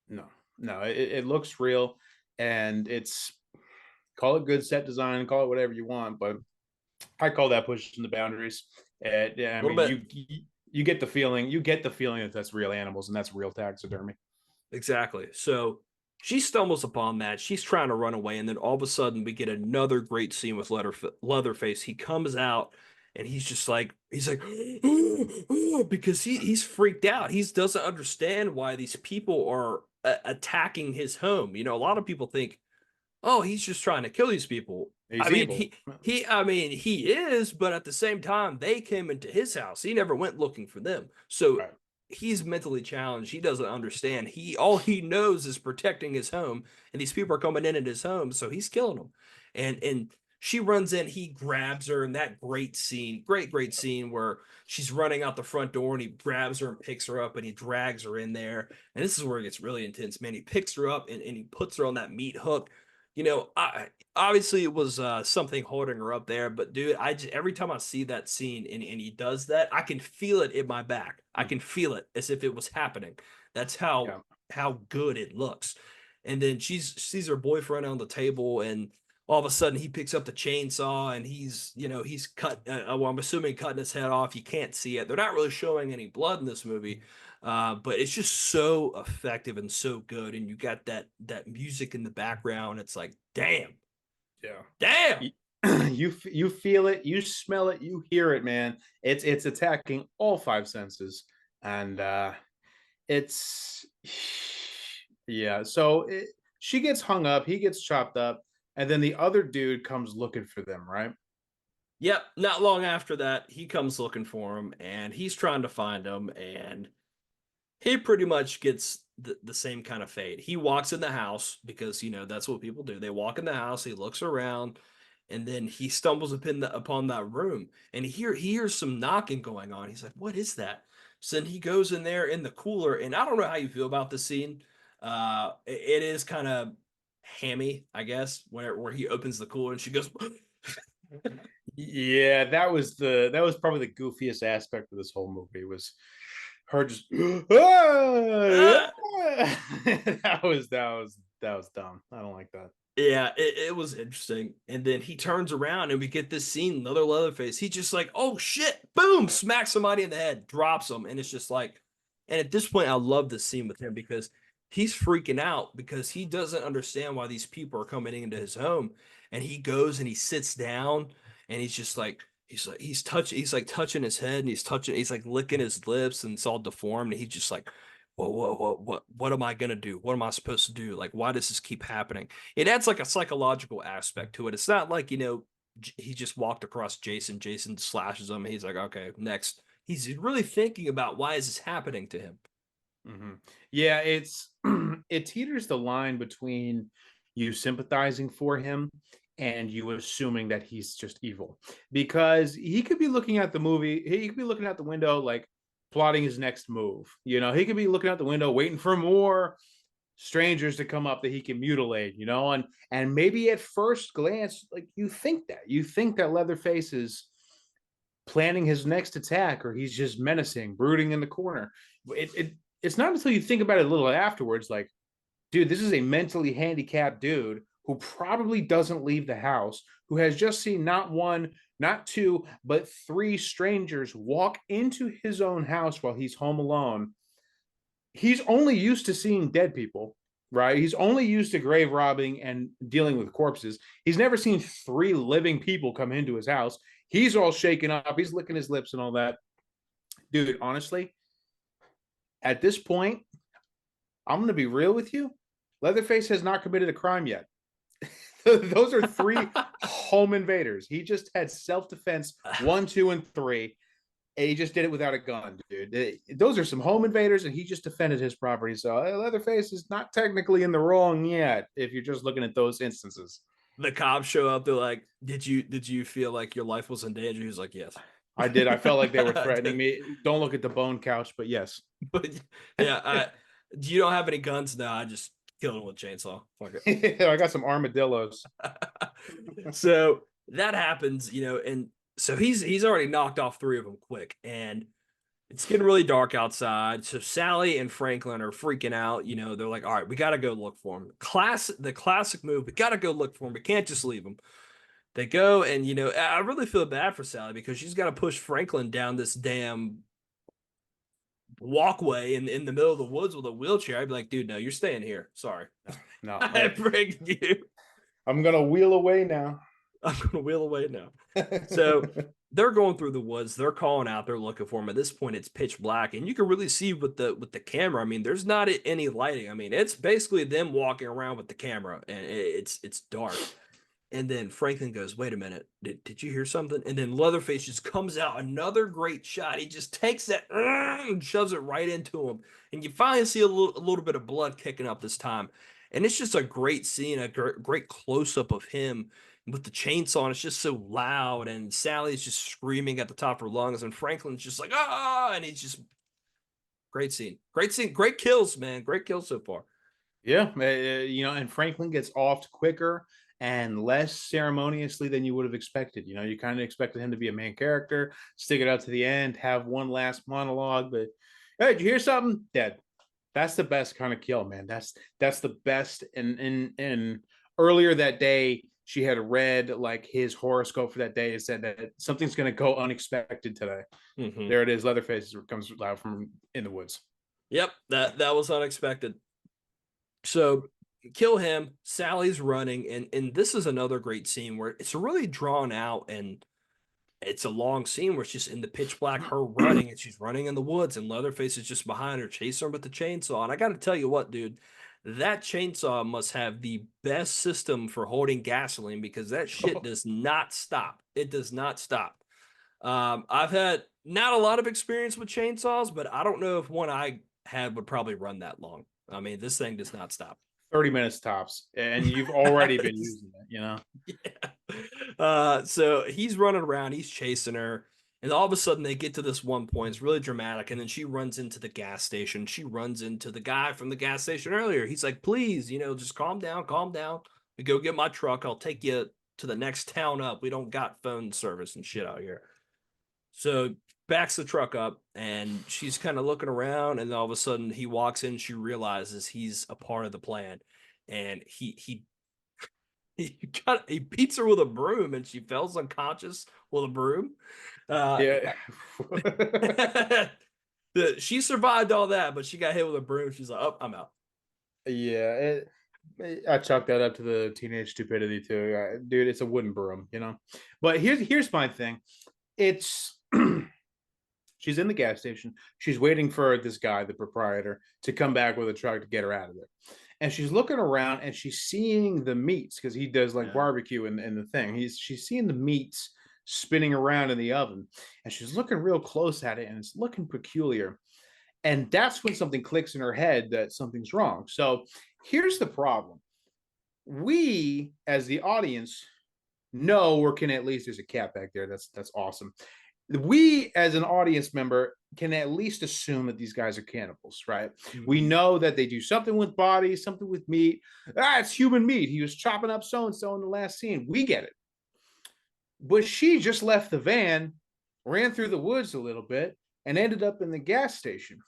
[SPEAKER 2] No, no, it looks real, and it's, call it good set design, call it whatever you want, but I call that pushing the boundaries. Yeah, I
[SPEAKER 1] A little
[SPEAKER 2] mean,
[SPEAKER 1] bit.
[SPEAKER 2] you get the feeling, you get the feeling that that's real animals and that's real taxidermy.
[SPEAKER 1] Exactly. So she stumbles upon that. She's trying to run away, and then all of a sudden we get another great scene with Leatherface. He comes out and he's like because he's freaked out. He doesn't understand why these people are attacking his home. A lot of people think, oh, he's just trying to kill these people. I
[SPEAKER 2] He's
[SPEAKER 1] mean,
[SPEAKER 2] evil.
[SPEAKER 1] he is, but at the same time, they came into his house. He never went looking for them. So
[SPEAKER 2] Right.
[SPEAKER 1] he's mentally challenged. He doesn't understand. All he knows is protecting his home, and these people are coming in at his home, so he's killing them. And she runs in, he grabs her, and that great scene, great scene where she's running out the front door and he grabs her and picks her up and he drags her in there. And this is where it gets really intense, man. He picks her up and he puts her on that meat hook. Obviously it was something holding her up there, but dude, every time I see that scene and he does that, I can feel it in my back. I
[SPEAKER 2] Mhm.
[SPEAKER 1] can feel it as if it was happening. That's how
[SPEAKER 2] Yeah.
[SPEAKER 1] how good it looks. And then she's sees her boyfriend on the table, and all of a sudden he picks up the chainsaw and he's cut. Well, I'm assuming cutting his head off. You can't see it. They're not really showing any blood in this movie, but it's just so effective and so good. And you got that music in the background. It's like, damn,
[SPEAKER 2] Yeah.
[SPEAKER 1] damn.
[SPEAKER 2] You feel it, you smell it, you hear it, man. It's attacking all five senses, and it's yeah. So she gets hung up, he gets chopped up, and then the other dude comes looking for them, right?
[SPEAKER 1] Yep. Not long after that, he comes looking for him, and he's trying to find him, and he pretty much gets the same kind of fate. He walks in the house because that's what people do. They walk in the house, he looks around, and then he stumbles upon that room, and he hears some knocking going on. He's like, "What is that?" So then he goes in there in the cooler, and I don't know how you feel about this scene. It is kind of hammy, I guess, where he opens the cooler and she goes,
[SPEAKER 2] Yeah, that was probably the goofiest aspect of this whole movie was her just
[SPEAKER 1] "Ah!"
[SPEAKER 2] that was dumb. I don't like that.
[SPEAKER 1] Yeah, it was interesting. And then he turns around and we get this scene, another Leatherface. He just like, oh shit, boom, smacks somebody in the head, drops him. And it's just like, and at this point, I love this scene with him because he's freaking out because he doesn't understand why these people are coming into his home. And he goes and he sits down and he's like touching his head and he's like licking his lips and it's all deformed. And he's just like, what am I gonna do? What am I supposed to do? Like, why does this keep happening? It adds like a psychological aspect to it. It's not like, he just walked across Jason. Jason slashes him. He's like, okay, next. He's really thinking about why is this happening to him.
[SPEAKER 2] Mhm. Yeah, it's it teeters the line between you sympathizing for him and you assuming that he's just evil. Because he could be looking at the movie, he could be looking out the window like plotting his next move. You know, he could be looking out the window waiting for more strangers to come up that he can mutilate, you know, and maybe at first glance like you think that Leatherface is planning his next attack, or he's just menacing, brooding in the corner. It's not until you think about it a little afterwards, like, dude, this is a mentally handicapped dude who probably doesn't leave the house, who has just seen not one, not two, but three strangers walk into his own house while he's home alone. He's only used to seeing dead people, right? He's only used to grave robbing and dealing with corpses. He's never seen three living people come into his house. He's all shaken up. He's licking his lips and all that. Dude, honestly, at this point, I'm going to be real with you. Leatherface has not committed a crime yet. Those are three home invaders. He just had self-defense 1, 2, and 3. And he just did it without a gun, dude. Those are some home invaders, and he just defended his property. So Leatherface is not technically in the wrong yet, if you're just looking at those instances.
[SPEAKER 1] The cops show up. They're like, "Did you feel like your life was in danger?" He's like, "Yes."
[SPEAKER 2] I did. I felt like they were threatening me. Don't look at the bone couch, but yes.
[SPEAKER 1] But yeah, you don't have any guns? No, I just killed him with a chainsaw. Fuck it.
[SPEAKER 2] I got some armadillos.
[SPEAKER 1] So that happens, and so he's already knocked off 3 of them quick, and it's getting really dark outside. So Sally and Franklin are freaking out. They're like, "All right, we got to go look for him." The classic move. We got to go look for him. We can't just leave him. They go, and I really feel bad for Sally because she's got to push Franklin down this damn walkway in the middle of the woods with a wheelchair. I'd be like, "Dude, no, you're staying here. Sorry,
[SPEAKER 2] No,
[SPEAKER 1] I bring you.
[SPEAKER 2] I'm gonna wheel away now.
[SPEAKER 1] I'm gonna wheel away now." So they're going through the woods. They're calling out. They're looking for him. At this point, it's pitch black, and you can really see with the camera. I mean, there's not any lighting. I mean, it's basically them walking around with the camera, and it's dark. And then Franklin goes, "Wait a minute, did you hear something?" And then Leatherface just comes out, another great shot. He just takes that and shoves it right into him. And you finally see a little bit of blood kicking up this time. And it's just a great scene, a great close up of him with the chainsaw. And it's just so loud. And Sally's just screaming at the top of her lungs. And Franklin's just like, "Ah!" And he's just great scene. Great scene. Great kills, man. Great kills so far.
[SPEAKER 2] Yeah, and Franklin gets off quicker and less ceremoniously than you would have expected. You kind of expected him to be a main character, stick it out to the end, have one last monologue. But hey, did you hear something? Dead. That's the best kind of kill, man. That's the best. And earlier that day, she had read like his horoscope for that day. It said that something's going to go unexpected today.
[SPEAKER 1] Mm-hmm.
[SPEAKER 2] There it is. Leatherface comes out from in the woods.
[SPEAKER 1] Yep, that was unexpected. So kill him. Sally's running, and this is another great scene where it's really drawn out, and it's a long scene where it's just in the pitch black, her running, and she's running in the woods, and Leatherface is just behind her, chasing her with the chainsaw. And I got to tell you what, dude, that chainsaw must have the best system for holding gasoline because that shit does not stop. It does not stop. I've had not a lot of experience with chainsaws, but I don't know if one I had would probably run that long. I mean, this thing does not stop.
[SPEAKER 2] 30 minutes tops, and you've already been using it,
[SPEAKER 1] Yeah. So he's running around, he's chasing her, and all of a sudden they get to this one point. It's really dramatic, and then she runs into the gas station. She runs into the guy from the gas station earlier. He's like, "Please, just calm down, calm down. We go get my truck. I'll take you to the next town up. We don't got phone service and shit out here." So backs the truck up, and she's kind of looking around, and all of a sudden he walks in. She realizes he's a part of the plan, and he he beats her with a broom, and she falls unconscious with a broom.
[SPEAKER 2] Yeah.
[SPEAKER 1] She survived all that, but she got hit with a broom. She's like, "Oh, I'm out."
[SPEAKER 2] Yeah, I chalk that up to the teenage stupidity too, dude. It's a wooden broom, But here's my thing. It's she's in the gas station. She's waiting for this guy, the proprietor, to come back with a truck to get her out of there. And she's looking around and she's seeing the meats because he does like barbecue in the thing. She's seeing the meats spinning around in the oven, and she's looking real close at it, and it's looking peculiar. And that's when something clicks in her head that something's wrong. So here's the problem. We, as the audience, know or can at least there's a cat back there. That's awesome. We, as an audience member, can at least assume that these guys are cannibals, right? Mm-hmm. We know that they do something with bodies, something with meat. It's human meat. He was chopping up so-and-so in the last scene. We get it. But she just left the van ran through the woods a little bit, and ended up in the gas station.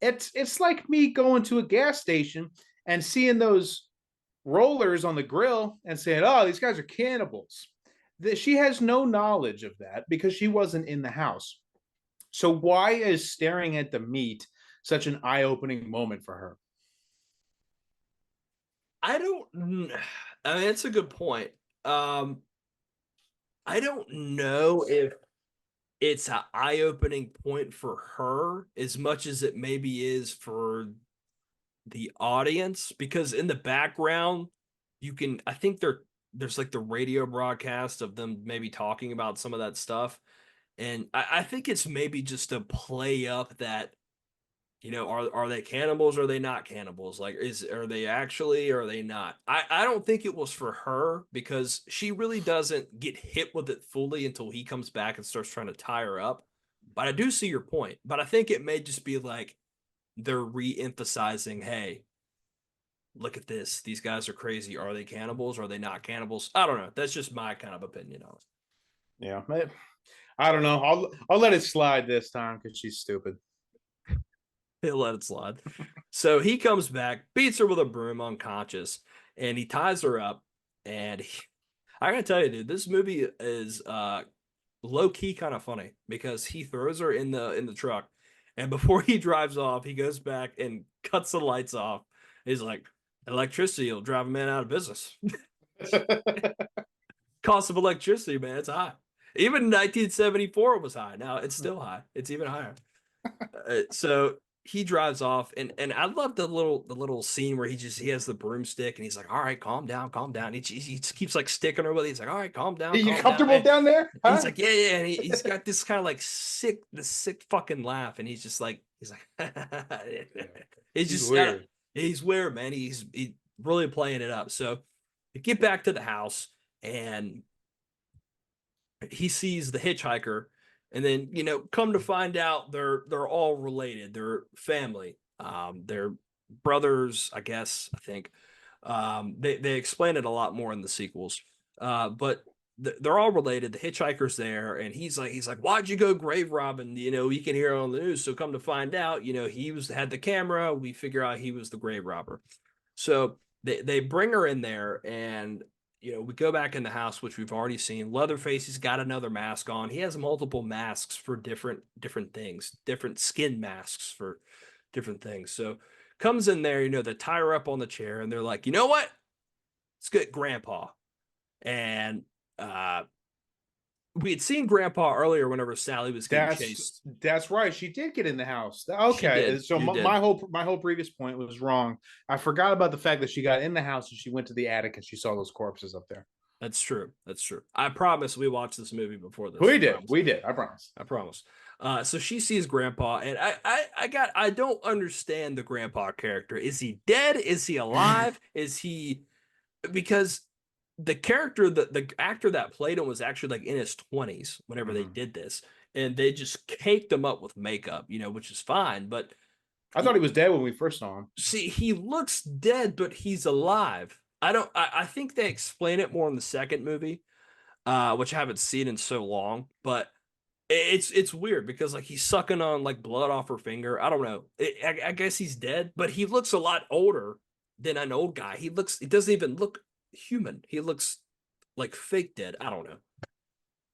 [SPEAKER 2] It's like me going to a gas station and seeing those rollers on the grill and saying, "Oh, these guys are cannibals." That she has no knowledge of that because she wasn't in the house. So why is staring at the meat such an eye-opening moment for her?
[SPEAKER 1] I don't. I mean, it's a good point. Um, I don't know if it's an eye-opening point for her as much as it maybe is for the audience, because in the background you can, I think there's like the radio broadcast of them maybe talking about some of that stuff, and I think it's maybe just to play up that, are they cannibals or are they not cannibals? Like, are they actually or are they not? I don't think it was for her, because she really doesn't get hit with it fully until he comes back and starts trying to tie her up. But I do see your point. But I think it may just be like they're re-emphasizing, hey, look at this. These guys are crazy. Are they cannibals? Are they not cannibals? I don't know. That's just my kind of opinion on it.
[SPEAKER 2] Yeah, I don't know. I'll let it slide this time because she's stupid.
[SPEAKER 1] He'll let it slide. So he comes back, beats her with a broom unconscious, and he ties her up. And I gotta tell you, dude, this movie is low key kind of funny, because he throws her in the truck, and before he drives off, he goes back and cuts the lights off. He's like, electricity will drive a man out of business. Cost of electricity, man, it's high. Even 1974 it was high. Now it's still high. It's even higher. So he drives off, and I love the little scene where he has the broomstick and he's like, "All right, calm down, calm down." He just keeps like sticking her with it. He's like, "All right,
[SPEAKER 2] You
[SPEAKER 1] calm down."
[SPEAKER 2] comfortable down there?
[SPEAKER 1] And he's
[SPEAKER 2] Huh?
[SPEAKER 1] like, "Yeah, yeah." And he's got this kind of like sick fucking laugh, and he's like,
[SPEAKER 2] Yeah.
[SPEAKER 1] he's
[SPEAKER 2] He's
[SPEAKER 1] just
[SPEAKER 2] weird.
[SPEAKER 1] he's weird, man. He really playing it up. So we get back to the house, and he sees the hitchhiker, and then come to find out they're all related. They're family. They're brothers, I guess. I think they explain it a lot more in the sequels. But they're all related. The hitchhiker's there, and he's like, "Why'd you go grave robbing?" You can hear it on the news. So come to find out, he had the camera. We figure out he was the grave robber. So they bring her in there, and we go back in the house, which we've already seen. Leatherface, he's got another mask on. He has multiple masks for different things, different skin masks for different things. So comes in there, they tie her up on the chair, and they're like, you know what? Let's get Grandpa. And we had seen Grandpa earlier whenever Sally was getting
[SPEAKER 2] That's
[SPEAKER 1] chased.
[SPEAKER 2] that's right. She did get in the house.
[SPEAKER 1] She
[SPEAKER 2] Okay,
[SPEAKER 1] did.
[SPEAKER 2] so
[SPEAKER 1] She
[SPEAKER 2] my
[SPEAKER 1] did.
[SPEAKER 2] whole previous point was wrong. I forgot about the fact that she got in the house and she went to the attic and she saw those corpses up there.
[SPEAKER 1] That's true. That's true. I promise we watched this movie before this.
[SPEAKER 2] We
[SPEAKER 1] I
[SPEAKER 2] did.
[SPEAKER 1] promise.
[SPEAKER 2] We did. I promise.
[SPEAKER 1] I promise. So she sees Grandpa, and I don't understand the Grandpa character. Is he dead? Is he alive? Is he, because the character, the actor that played him was actually like in his 20s whenever they
[SPEAKER 2] Mhm.
[SPEAKER 1] did this, and they just caked him up with makeup, which is fine. But
[SPEAKER 2] I thought he was dead when we first saw him.
[SPEAKER 1] see, he looks dead, but he's alive. I don't. I think they explain it more in the second movie, which I haven't seen in so long, but it's weird because like he's sucking on like blood off her finger. I don't know. I guess he's dead, but he looks a lot older than an old guy. He doesn't even look human. He looks like fake dead. I don't know.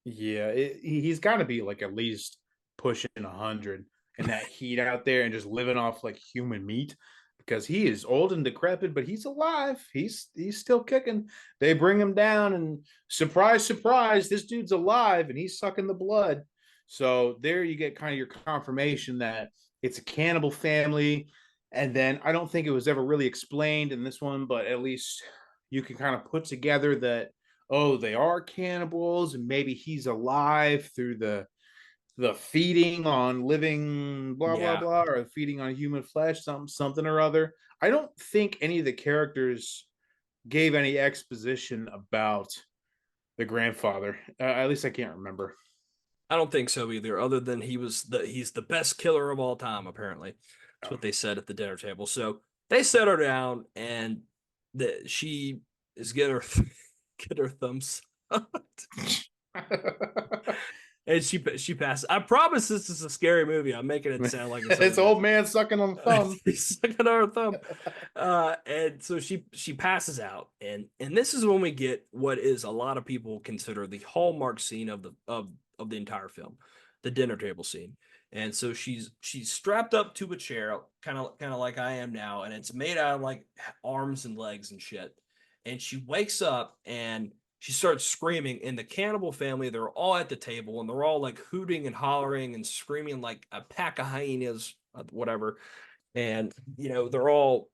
[SPEAKER 2] Yeah, he's got to be like at least pushing 100 in that heat out there and just living off like human meat because he is old and decrepit, but he's alive. He's still kicking. They bring him down and surprise, surprise, this dude's alive and he's sucking the blood. So there you get kind of your confirmation that it's a cannibal family. And then I don't think it was ever really explained in this one, but at least you can kind of put together that, oh, they are cannibals and maybe he's alive through the feeding on living blah blah
[SPEAKER 1] Yeah,
[SPEAKER 2] blah or feeding on human flesh, something or other. I don't think any of the characters gave any exposition about the grandfather. At least I can't remember.
[SPEAKER 1] I don't think so either. Other than he's the best killer of all time. Apparently, that's
[SPEAKER 2] Oh.
[SPEAKER 1] what they said at the dinner table. So they set her down, and she is get her get her thumbs. And she passes. I promise this is a scary movie. I'm making it sound like it's
[SPEAKER 2] This
[SPEAKER 1] something
[SPEAKER 2] old
[SPEAKER 1] different.
[SPEAKER 2] man sucking on the thumb.
[SPEAKER 1] He's sucking on her thumb. And so she passes out, and this is when we get what is a lot of people consider the hallmark scene of the entire film, the dinner table scene. And so she's strapped up to a chair, kind of like I am now, and it's made out of like arms and legs and shit. And she wakes up and she starts screaming, and the cannibal family, they're all at the table and they're all like hooting and hollering and screaming like a pack of hyenas, whatever. And they're all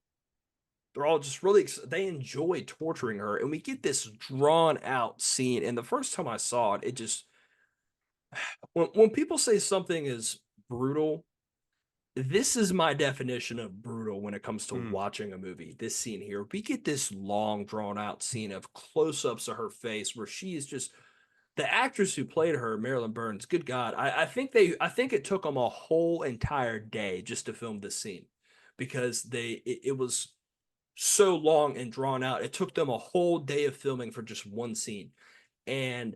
[SPEAKER 1] just really they enjoy torturing her, and we get this drawn out scene. And the first time I saw it, it just when people say something is brutal, this is my definition of brutal when it comes to
[SPEAKER 2] Mm.
[SPEAKER 1] watching a movie. This scene here, we get this long drawn out scene of close-ups of her face where she is just the actress who played her, Marilyn Burns. Good God, I think it took them a whole entire day just to film this scene because it was so long and drawn out. It took them a whole day of filming for just one scene. And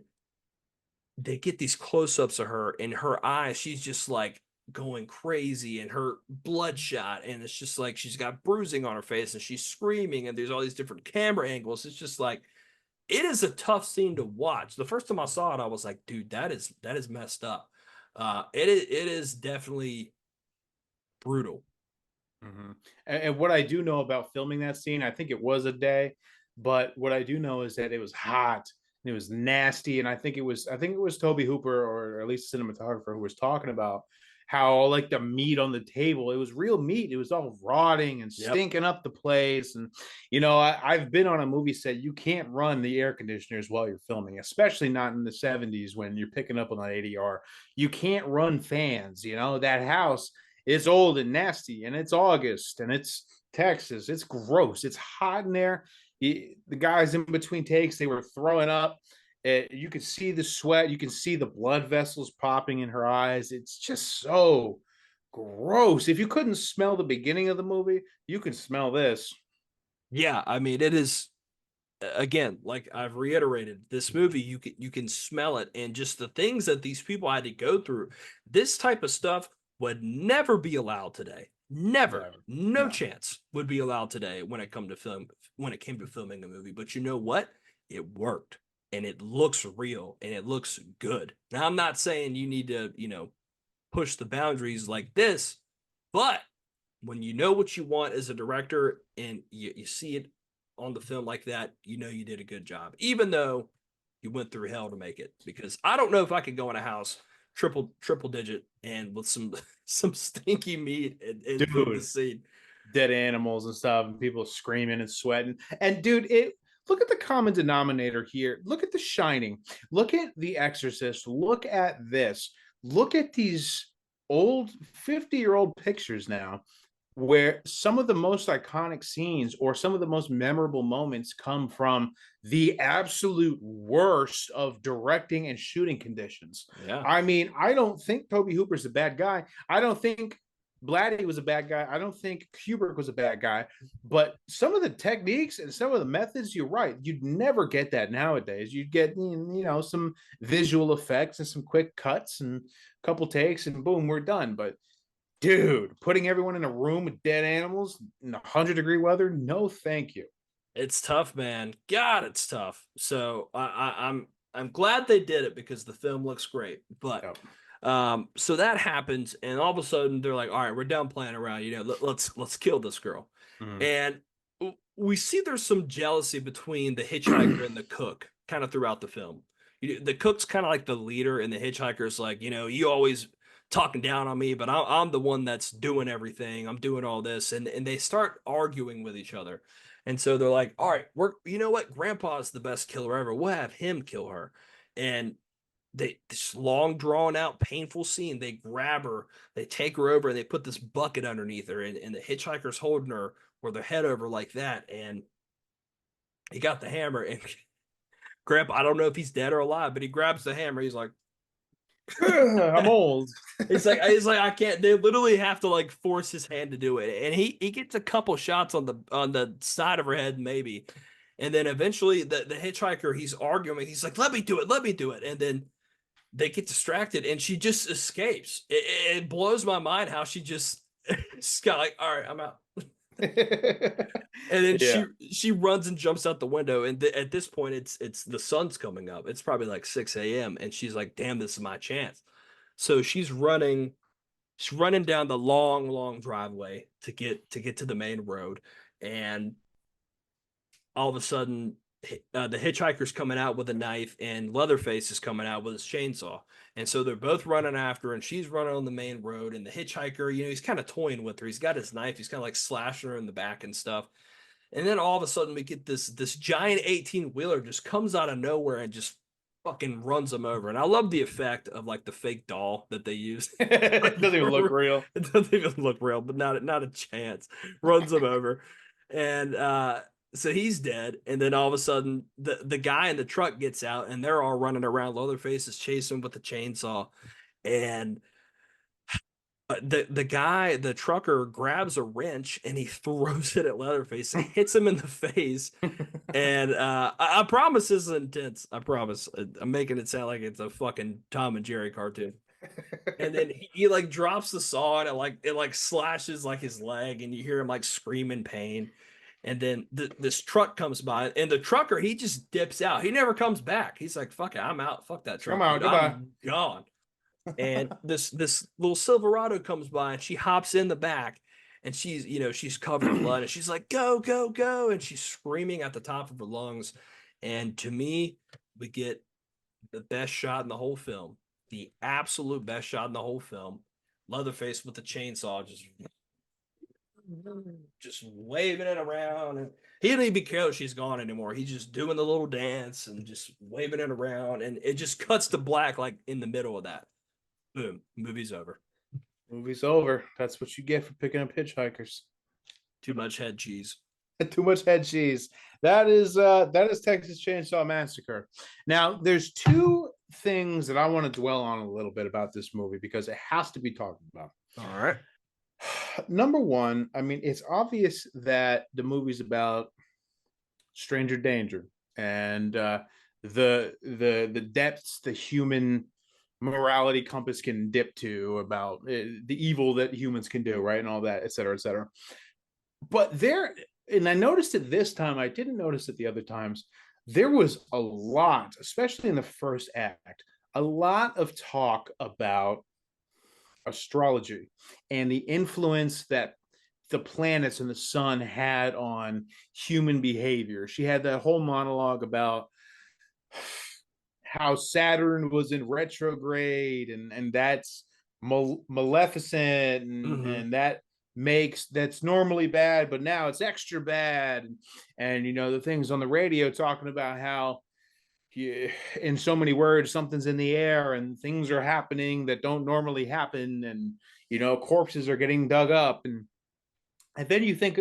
[SPEAKER 1] they get these close-ups of her and her eyes, she's just like going crazy and her bloodshot, and it's just like she's got bruising on her face and she's screaming, and there's all these different camera angles. It's just like it is a tough scene to watch. The first time I saw it, I was like, dude, that is messed up. It is definitely brutal.
[SPEAKER 2] Mm-hmm. And what I do know about filming that scene, I think it was a day, but what I do know is that it was hot and it was nasty, and I think it was Toby Hooper, or at least a cinematographer, who was talking about how like the meat on the table, it was real meat. It was all rotting and
[SPEAKER 1] Yep.
[SPEAKER 2] stinking up the place. And I've been on a movie set. You can't run the air conditioners while you're filming, especially not in the 70s when you're picking up on that ADR. You can't run fans. That house, it's old and nasty, and it's August, and it's Texas. It's gross. It's hot in there. The guys in between takes, they were throwing up. You could see the sweat. You can see the blood vessels popping in her eyes. It's just so gross. If you couldn't smell the beginning of the movie, you can smell this.
[SPEAKER 1] Yeah, I mean it is, again, like I've reiterated, this movie you can smell it, and just the things that these people had to go through. This type of stuff would never be allowed today. Never,
[SPEAKER 2] Never.
[SPEAKER 1] no
[SPEAKER 2] No.
[SPEAKER 1] chance would be allowed today when it came to filming a movie. But you know what? It worked, and it looks real, and it looks good. Now I'm not saying you need to, push the boundaries like this, but when you know what you want as a director and you see it on the film like that, you know you did a good job, even though you went through hell to make it. Because I don't know if I could go in a house triple digit and with some some stinky meat and film the
[SPEAKER 2] Dude,
[SPEAKER 1] scene.
[SPEAKER 2] dead animals and stuff, and people screaming and sweating. And dude, look at the common denominator here. Look at The Shining. Look at The Exorcist. Look at this. Look at these old 50-year-old pictures now, where some of the most iconic scenes or some of the most memorable moments come from the absolute worst of directing and shooting conditions.
[SPEAKER 1] Yeah.
[SPEAKER 2] I mean, I don't think Toby Hooper's a bad guy. I don't think Blatty was a bad guy. I don't think Kubrick was a bad guy. But some of the techniques and some of the methods, you're right. You'd never get that nowadays. You'd get, some visual effects and some quick cuts and a couple takes, and boom, we're done. But dude, putting everyone in a room with dead animals in 100-degree weather, no, thank you.
[SPEAKER 1] It's tough, man. God, it's tough. So I'm glad they did it because the film looks great. But
[SPEAKER 2] Yep.
[SPEAKER 1] so that happens, and all of a sudden they're like, "All right, we're done playing around. Let's kill this girl."
[SPEAKER 2] Mm.
[SPEAKER 1] And we see there's some jealousy between the hitchhiker and the cook, kind of throughout the film. The cook's kind of like the leader, and the hitchhiker's like, you always talking down on me, but I'm the one that's doing everything. I'm doing all this, and they start arguing with each other. And so they're like, all right, you know what? Grandpa's the best killer ever. We'll have him kill her. And this long drawn out painful scene, they grab her, they take her over, and they put this bucket underneath her, and the hitchhiker's holding her with her head over like that, and he got the hammer, and Grandpa, I don't know if he's dead or alive, but he grabs the hammer. He's like,
[SPEAKER 2] I'm old.
[SPEAKER 1] he's like, I can't. They literally have to like force his hand to do it, and he gets a couple shots on the side of her head, maybe, and then eventually the hitchhiker, he's arguing. He's like, let me do it, and then they get distracted and she just escapes. It blows my mind how she just she's got like, all right, I'm out. And then
[SPEAKER 2] Yeah.
[SPEAKER 1] she runs and jumps out the window. And at this point, it's the sun's coming up. It's probably like 6 a.m. And she's like, damn, this is my chance. So she's running down the long, long driveway to get to the main road. And all of a sudden, the hitchhiker's coming out with a knife and Leatherface is coming out with his chainsaw. And so they're both running after her, and she's running on the main road. And the hitchhiker, he's kind of toying with her. He's got his knife. He's kind of like slashing her in the back and stuff. And then all of a sudden, we get this giant 18 wheeler just comes out of nowhere and just fucking runs them over. And I love the effect of like the fake doll that they used.
[SPEAKER 2] It doesn't even look real.
[SPEAKER 1] It doesn't even look real, but not a chance. Runs him over, and so he's dead. And then all of a sudden, the guy in the truck gets out, and they're all running around. Leatherface is chasing him with the chainsaw, and the guy, the trucker, grabs a wrench and he throws it at Leatherface and hits him in the face. And I promise this is intense. I promise. I'm making it sound like it's a fucking Tom and Jerry cartoon. And then he like drops the saw and it like slashes like his leg and you hear him like scream in pain. And then this truck comes by and the trucker, he just dips out. He never comes back. He's like, fuck it, I'm out. Fuck that
[SPEAKER 2] Come
[SPEAKER 1] truck,
[SPEAKER 2] on,
[SPEAKER 1] dude.
[SPEAKER 2] goodbye.
[SPEAKER 1] I'm gone. And this little Silverado comes by and she hops in the back and she's covered in blood and she's like, go, go, go. And she's screaming at the top of her lungs. And to me, we get the best shot in the whole film, the absolute best shot in the whole film. Leatherface with the chainsaw just waving it around, and he didn't even care that she's gone anymore. He's just doing the little dance and just waving it around, and it just cuts to black like in the middle of that. Boom, movie's over.
[SPEAKER 2] Movie's over. That's what you get for picking up hitchhikers.
[SPEAKER 1] Too much head cheese.
[SPEAKER 2] Too much head cheese. That is Texas Chainsaw Massacre. Now, there's two things that I want to dwell on a little bit about this movie because it has to be talked about.
[SPEAKER 1] All right.
[SPEAKER 2] Number one, I mean, it's obvious that the movie's about stranger danger and the depths the human morality compass can dip to about the evil that humans can do, right, and all that, et cetera, et cetera. But there, and I noticed it this time. I didn't notice it the other times. There was a lot, especially in the first act, a lot of talk about astrology and the influence that the planets and the sun had on human behavior. She had that whole monologue about how Saturn was in retrograde and that's maleficent
[SPEAKER 1] Mm-hmm.
[SPEAKER 2] and that's normally bad, but now it's extra bad. And the things on the radio talking about how in so many words something's in the air and things are happening that don't normally happen, and corpses are getting dug up, and then you think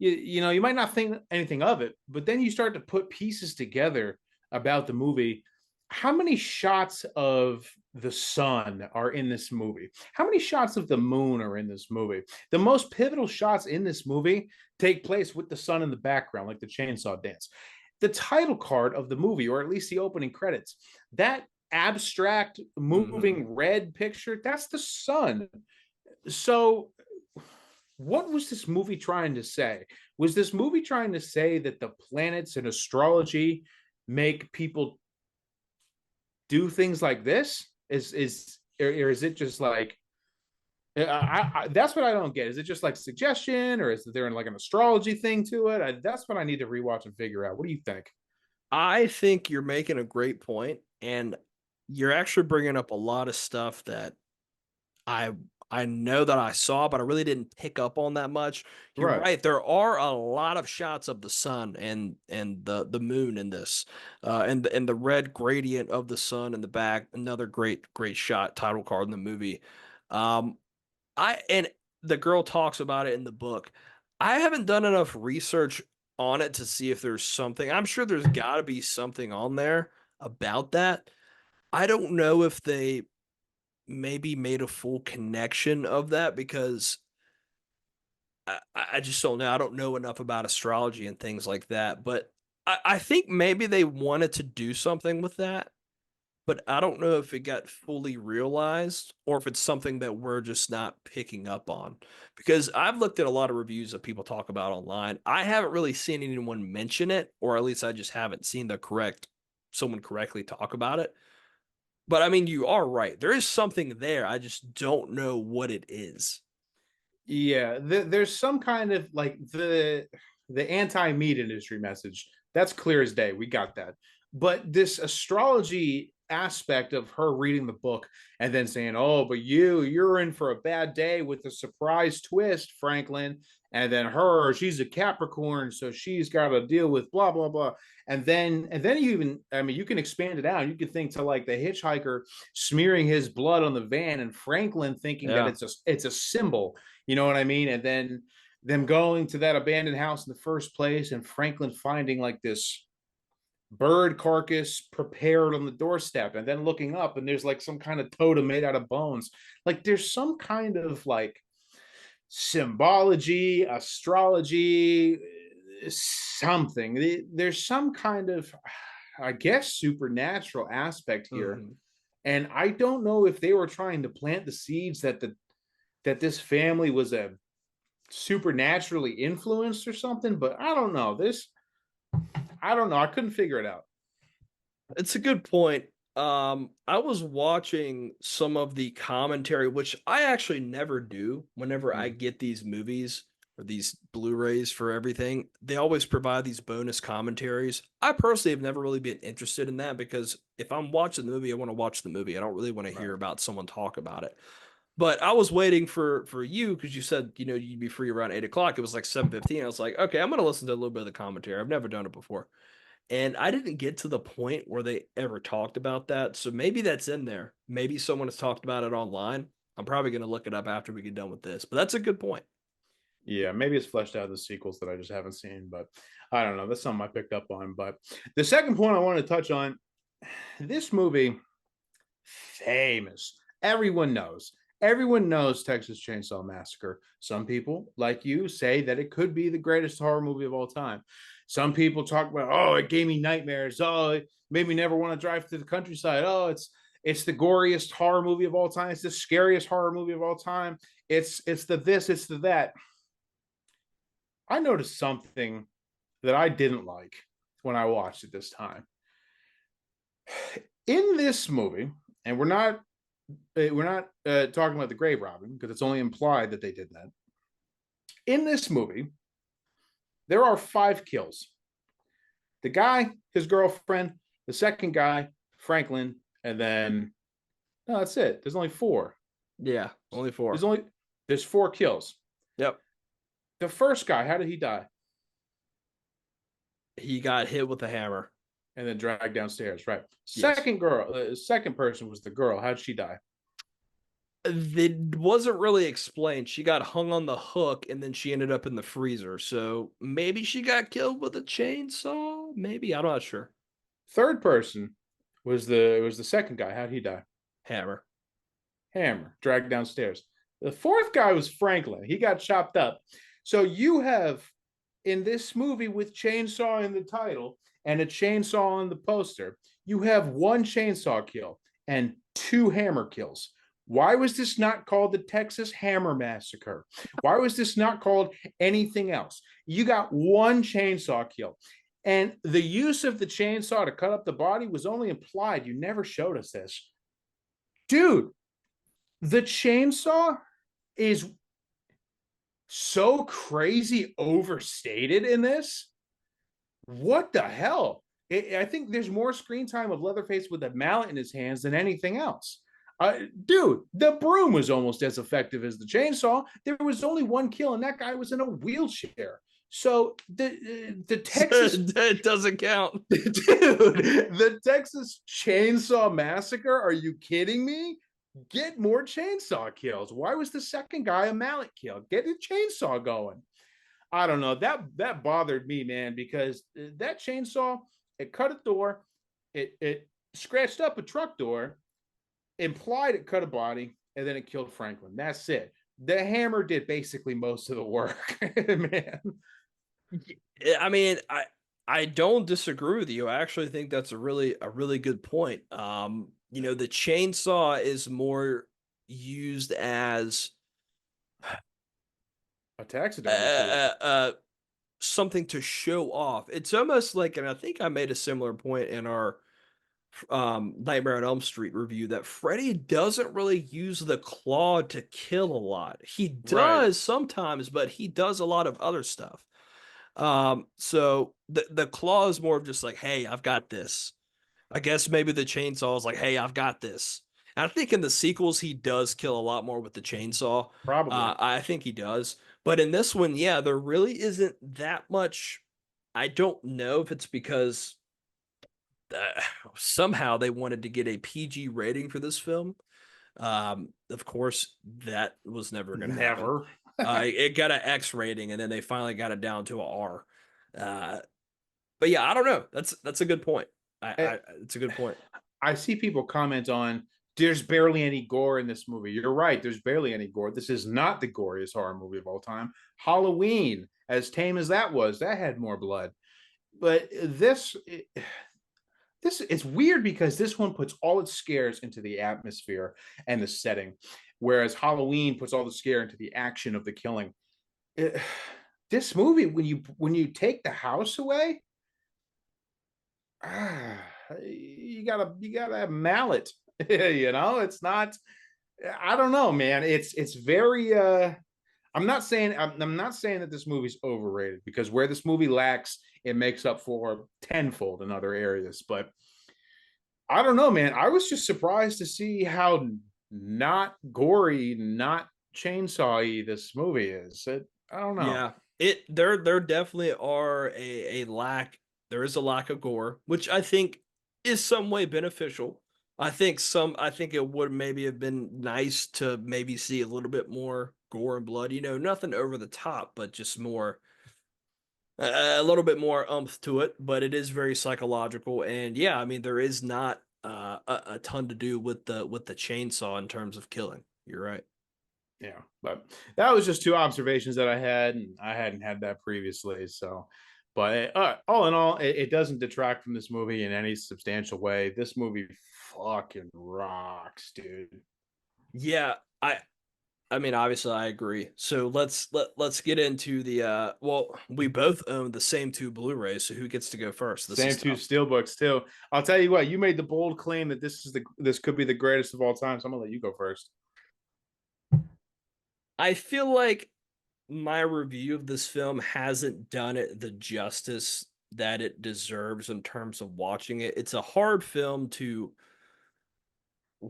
[SPEAKER 2] you might not think anything of it, but then you start to put pieces together about the movie. How many shots of the sun are in this movie? How many shots of the moon are in this movie? The most pivotal shots in this movie take place with the sun in the background, like the chainsaw dance. The title card of the movie, or at least the opening credits, that abstract
[SPEAKER 1] Mm-hmm.
[SPEAKER 2] moving red picture, that's the sun. So what was this movie trying to say? Was this movie trying to say that the planets and astrology make people do things like this? Or is it just like that's what I don't get. Is it just like suggestion, or is there like an astrology thing to it? That's what I need to rewatch and figure out. What do you think?
[SPEAKER 1] I think you're making a great point, and you're actually bringing up a lot of stuff that I I know that I saw, but I really didn't pick up on that much. You're
[SPEAKER 2] Right.
[SPEAKER 1] right. There are a lot of shots of the sun and the moon in this, and the red gradient of the sun in the back. Another great shot. Title card in the movie. Um, and the girl talks about it in the book. I haven't done enough research on it to see if there's something. I'm sure there's got to be something on there about that. I don't know if they maybe made a full connection of that because I just don't know. I don't know enough about astrology and things like that. But I think maybe they wanted to do something with that. but I don't know if it got fully realized or if it's something that we're just not picking up on. Because I've looked at a lot of reviews that people talk about online. I haven't really seen anyone mention it, or at least I just haven't seen someone correctly talk about it. But I mean, you are right. There is something there. I just don't know what it is.
[SPEAKER 2] Yeah, there's some kind of like the anti-meat industry message. That's clear as day. We got that. But this astrology aspect of her reading the book and then saying, "Oh, but you're in for a bad day with a surprise twist, Franklin." And then she's a Capricorn, so she's got to deal with blah blah blah. And then you even, I mean, you can expand it out. You can think to like the hitchhiker smearing his blood on the van, and Franklin thinking that
[SPEAKER 1] Yeah.
[SPEAKER 2] it's a symbol. You know what I mean? And then them going to that abandoned house in the first place, and Franklin finding like this bird carcass prepared on the doorstep, and then looking up, and there's like some kind of totem made out of bones. Like there's some kind of like symbology, astrology, something. There's some kind of, I guess, supernatural aspect here.
[SPEAKER 1] Mhm.
[SPEAKER 2] And I don't know if they were trying to plant the seeds that this family was a supernaturally influenced or something, but I don't know. I don't know. I couldn't figure it out.
[SPEAKER 1] It's a good point. I was watching some of the commentary, which I actually never do whenever I
[SPEAKER 2] Mm,
[SPEAKER 1] get these movies or these Blu-rays for everything. They always provide these bonus commentaries. I personally have never really been interested in that because if I'm watching the movie, I want to watch the movie. I don't really want to hear
[SPEAKER 2] right.
[SPEAKER 1] about someone talk about it. But I was waiting for you because you said you'd be free around 8 o'clock. It was like 7:15. I was like, okay, I'm gonna listen to a little bit of the commentary. I've never done it before. And I didn't get to the point where they ever talked about that. So maybe that's in there. Maybe someone has talked about it online. I'm probably going to look it up after we get done with this. But that's a good point.
[SPEAKER 2] Yeah, maybe it's fleshed out in the sequels that I just haven't seen, but I don't know. That's something I picked up on. But the second point I want to touch on, this movie, famous. Everyone knows. Everyone knows Texas Chainsaw Massacre. Some people, like you, say that it could be the greatest horror movie of all time. Some people talk about, oh, it gave me nightmares. Oh, it made me never want to drive to the countryside. Oh, it's the goriest horror movie of all time. It's the scariest horror movie of all time. It's the this, it's the that. I noticed something that I didn't like when I watched it this time. In this movie, and we're not talking about the grave robbing because it's only implied that they did that. In this movie, there are 5 kills. The guy, his girlfriend, the second guy, Franklin, and then no, that's it. There's only 4.
[SPEAKER 1] Yeah, only
[SPEAKER 2] There's
[SPEAKER 1] four.
[SPEAKER 2] only there's 4 kills.
[SPEAKER 1] Yep.
[SPEAKER 2] The first guy, how did he die?
[SPEAKER 1] He got hit with a hammer.
[SPEAKER 2] And then dragged downstairs, right?
[SPEAKER 1] Yes.
[SPEAKER 2] Second person was the girl. How did she die?
[SPEAKER 1] It wasn't really explained. She got hung on the hook and then she ended up in the freezer. So maybe she got killed with a chainsaw. Maybe. I'm not sure.
[SPEAKER 2] Third person was the second guy. How did he die?
[SPEAKER 1] Hammer.
[SPEAKER 2] Hammer, dragged downstairs. The fourth guy was Franklin. He got chopped up. So you have in this movie with chainsaw in the title and a chainsaw on the poster, you have 1 chainsaw kill and 2 hammer kills. Why was this not called the Texas Hammer Massacre? Why was this not called anything else? You got 1 chainsaw kill. And the use of the chainsaw to cut up the body was only implied. You never showed us this. Dude, the chainsaw is so crazy overstated in this. What the hell? I think there's more screen time of Leatherface with a mallet in his hands than anything else. Dude, the broom was almost as effective as the chainsaw. There was only 1 kill, and that guy was in a wheelchair. So the Texas
[SPEAKER 1] It doesn't count.
[SPEAKER 2] dude, the Texas Chainsaw Massacre. Are you kidding me? Get more chainsaw kills. Why was the second guy a mallet kill? Get a chainsaw going. I don't know. That bothered me, man, because that chainsaw, it cut a door, it scratched up a truck door, implied it cut a body, and then it killed Franklin. That's it. The hammer did basically most of the work, man.
[SPEAKER 1] I mean, I don't disagree with you. I actually think that's a really good point. The chainsaw is more used as
[SPEAKER 2] A taxidermy tool.
[SPEAKER 1] something to show off. It's almost like, and I think I made a similar point in our Nightmare on Elm Street review, that Freddy doesn't really use the claw to kill a lot. He
[SPEAKER 2] Right.
[SPEAKER 1] does sometimes, but he does a lot of other stuff. So the claw is more of just like, hey, I've got this. I guess maybe the chainsaw is like, hey, I've got this. And I think in the sequels he does kill a lot more with the chainsaw.
[SPEAKER 2] Probably.
[SPEAKER 1] I think he does. But in this one, yeah, there really isn't that much. I don't know if it's because uh, somehow they wanted to get a PG rating for this film. Of course, that was never going to happen.
[SPEAKER 2] Never.
[SPEAKER 1] It got an X rating, and then they finally got it down to a R. Uh, but yeah, I don't know. That's a good point.
[SPEAKER 2] Eh,
[SPEAKER 1] It's a good point.
[SPEAKER 2] I see people comment on there's barely any gore in this movie. You're right, there's barely any gore. This is not the goriest horror movie of all time. Halloween, as tame as that was, that had more blood. But this it's weird because this one puts all its scares into the atmosphere and the setting, whereas Halloween puts all the scare into the action of the killing. It, this movie, when you take the house away, you gotta have mallet. It's not. I don't know, man. It's very. I'm not saying that this movie's overrated, because where this movie lacks, it makes up for tenfold in other areas. But I don't know, man. I was just surprised to see how not gory, not chainsawy this movie is. I don't know.
[SPEAKER 1] Yeah, there definitely are a lack. There is a lack of gore, which I think is some way beneficial. I think it would maybe have been nice to maybe see a little bit more gore and blood. Nothing over the top, but just more a little bit more umph to it. But it is very psychological, and yeah, I mean there is not a ton to do with the chainsaw in terms of killing. You're right.
[SPEAKER 2] Yeah, but that was just two observations that I had, and I hadn't had that previously. So, but all in all, it doesn't detract from this movie in any substantial way. This movie fucking rocks, dude.
[SPEAKER 1] Yeah, I mean, obviously, I agree. So let's get into the well, we both own the same two Blu-rays, so who gets to go first? This
[SPEAKER 2] Same
[SPEAKER 1] is
[SPEAKER 2] two
[SPEAKER 1] tough.
[SPEAKER 2] steelbooks too. I'll tell you what, you made the bold claim that this could be the greatest of all time. So I'm gonna let you go first.
[SPEAKER 1] I feel like my review of this film hasn't done it the justice that it deserves in terms of watching it. It's a hard film to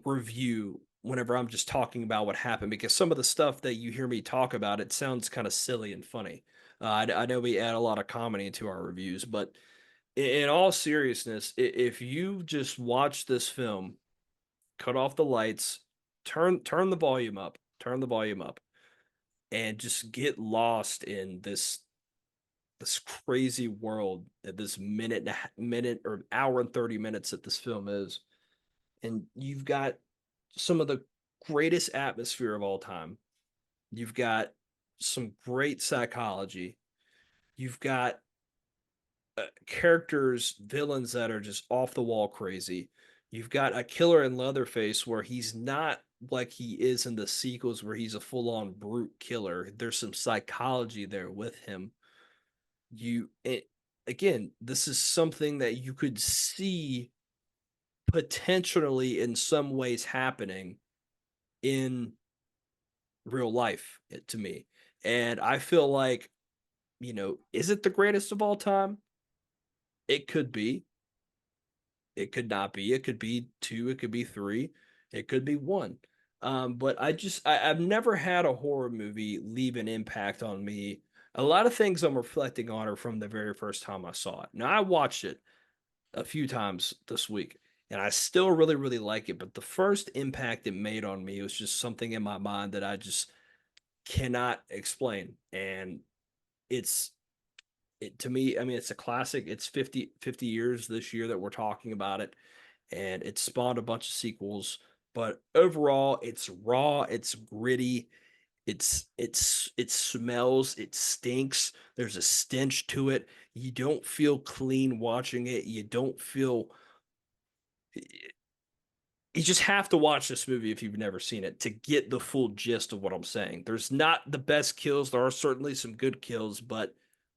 [SPEAKER 1] review whenever I'm just talking about what happened, because some of the stuff that you hear me talk about, it sounds kind of silly and funny. I know we add a lot of comedy into our reviews, but in all seriousness, if you just watch this film, cut off the lights, turn the volume up, and just get lost in this crazy world that this minute or hour and 30 minutes that this film is, and you've got some of the greatest atmosphere of all time. You've got some great psychology. You've got characters, villains that are just off the wall crazy. You've got a killer in Leatherface where he's not like he is in the sequels where he's a full-on brute killer. There's some psychology there with him. Again, this is something that you could see potentially in some ways happening in real life, to me. And I feel like, is it the greatest of all time? It could be. It could not be. It could be two. It could be three. It could be one. But I've never had a horror movie leave an impact on me. A lot of things I'm reflecting on are from the very first time I saw it. Now, I watched it a few times this week, and I still really, really like it. But the first impact it made on me was just something in my mind that I just cannot explain. And it's to me, I mean, it's a classic. It's 50 years this year that we're talking about it, and it spawned a bunch of sequels. But overall, it's raw, it's gritty, it smells, it stinks. There's a stench to it. You don't feel clean watching it. You don't feel you just have to watch this movie if you've never seen it to get the full gist of what I'm saying. There's not the best kills. There are certainly some good kills, but